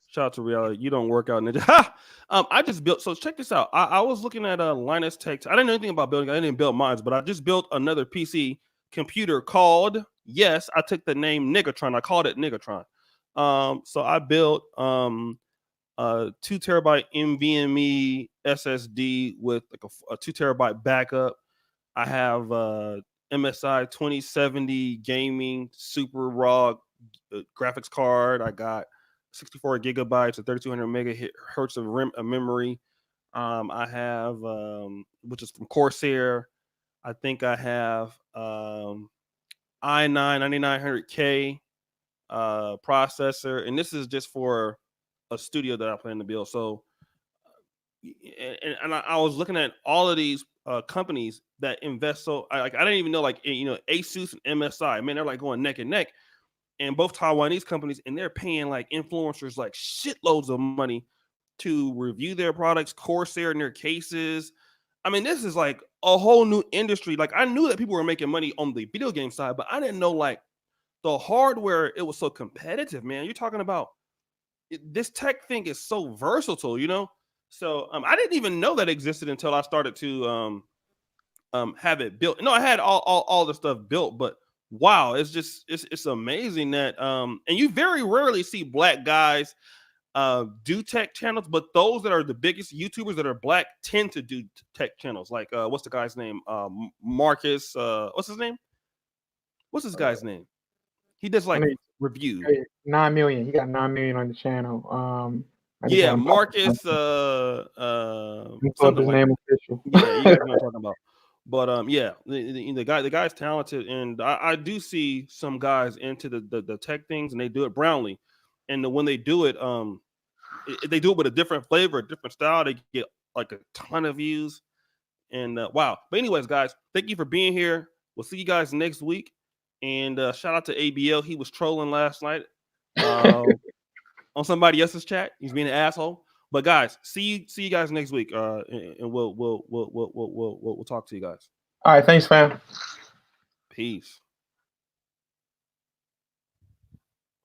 Shout out to Reality. You don't work out, ninja. I just built. So check this out. I was looking at Linus Tech. I didn't know anything about building. I didn't build mines, but I just built another PC computer called. Yes, I took the name Niggatron. I called it Niggatron. So I built 2 terabyte NVMe SSD with like a 2 terabyte backup. I have MSI 2070 gaming super raw graphics card. I got 64 gigabytes of 3200 megahertz of memory. I have which is from Corsair. I think I have i9 9900K processor, and this is just for a studio that I plan to build. So, and I was looking at all of these companies that invest. So I didn't even know, like, Asus and MSI, man, they're like going neck and neck, and both Taiwanese companies, and they're paying like influencers like shitloads of money to review their products. Corsair in their cases. I mean, this is like a whole new industry. Like, I knew that people were making money on the video game side, but I didn't know like the hardware, it was so competitive, man. You're talking about this tech thing is so versatile, So I didn't even know that existed until I started to have it built. No, I had all the stuff built, but wow, it's amazing that and you very rarely see black guys do tech channels, but those that are the biggest YouTubers that are black tend to do tech channels. Like what's the guy's name? Marcus. What's his name? What's this guy's name? He does like reviews. 9 million. He got 9 million on the channel. Yeah, Marcus. His Something name like official. Yeah, you guys know what I'm talking about. But yeah, the guy's talented, and I do see some guys into the tech things, and they do it brownly. And when they do it, they do it with a different flavor, a different style. They get like a ton of views, and wow. But anyways, guys, thank you for being here. We'll see you guys next week. And shout out to ABL. He was trolling last night on somebody else's chat. He's being an asshole. But guys, see you guys next week. And we'll talk to you guys. All right, thanks, fam. Peace.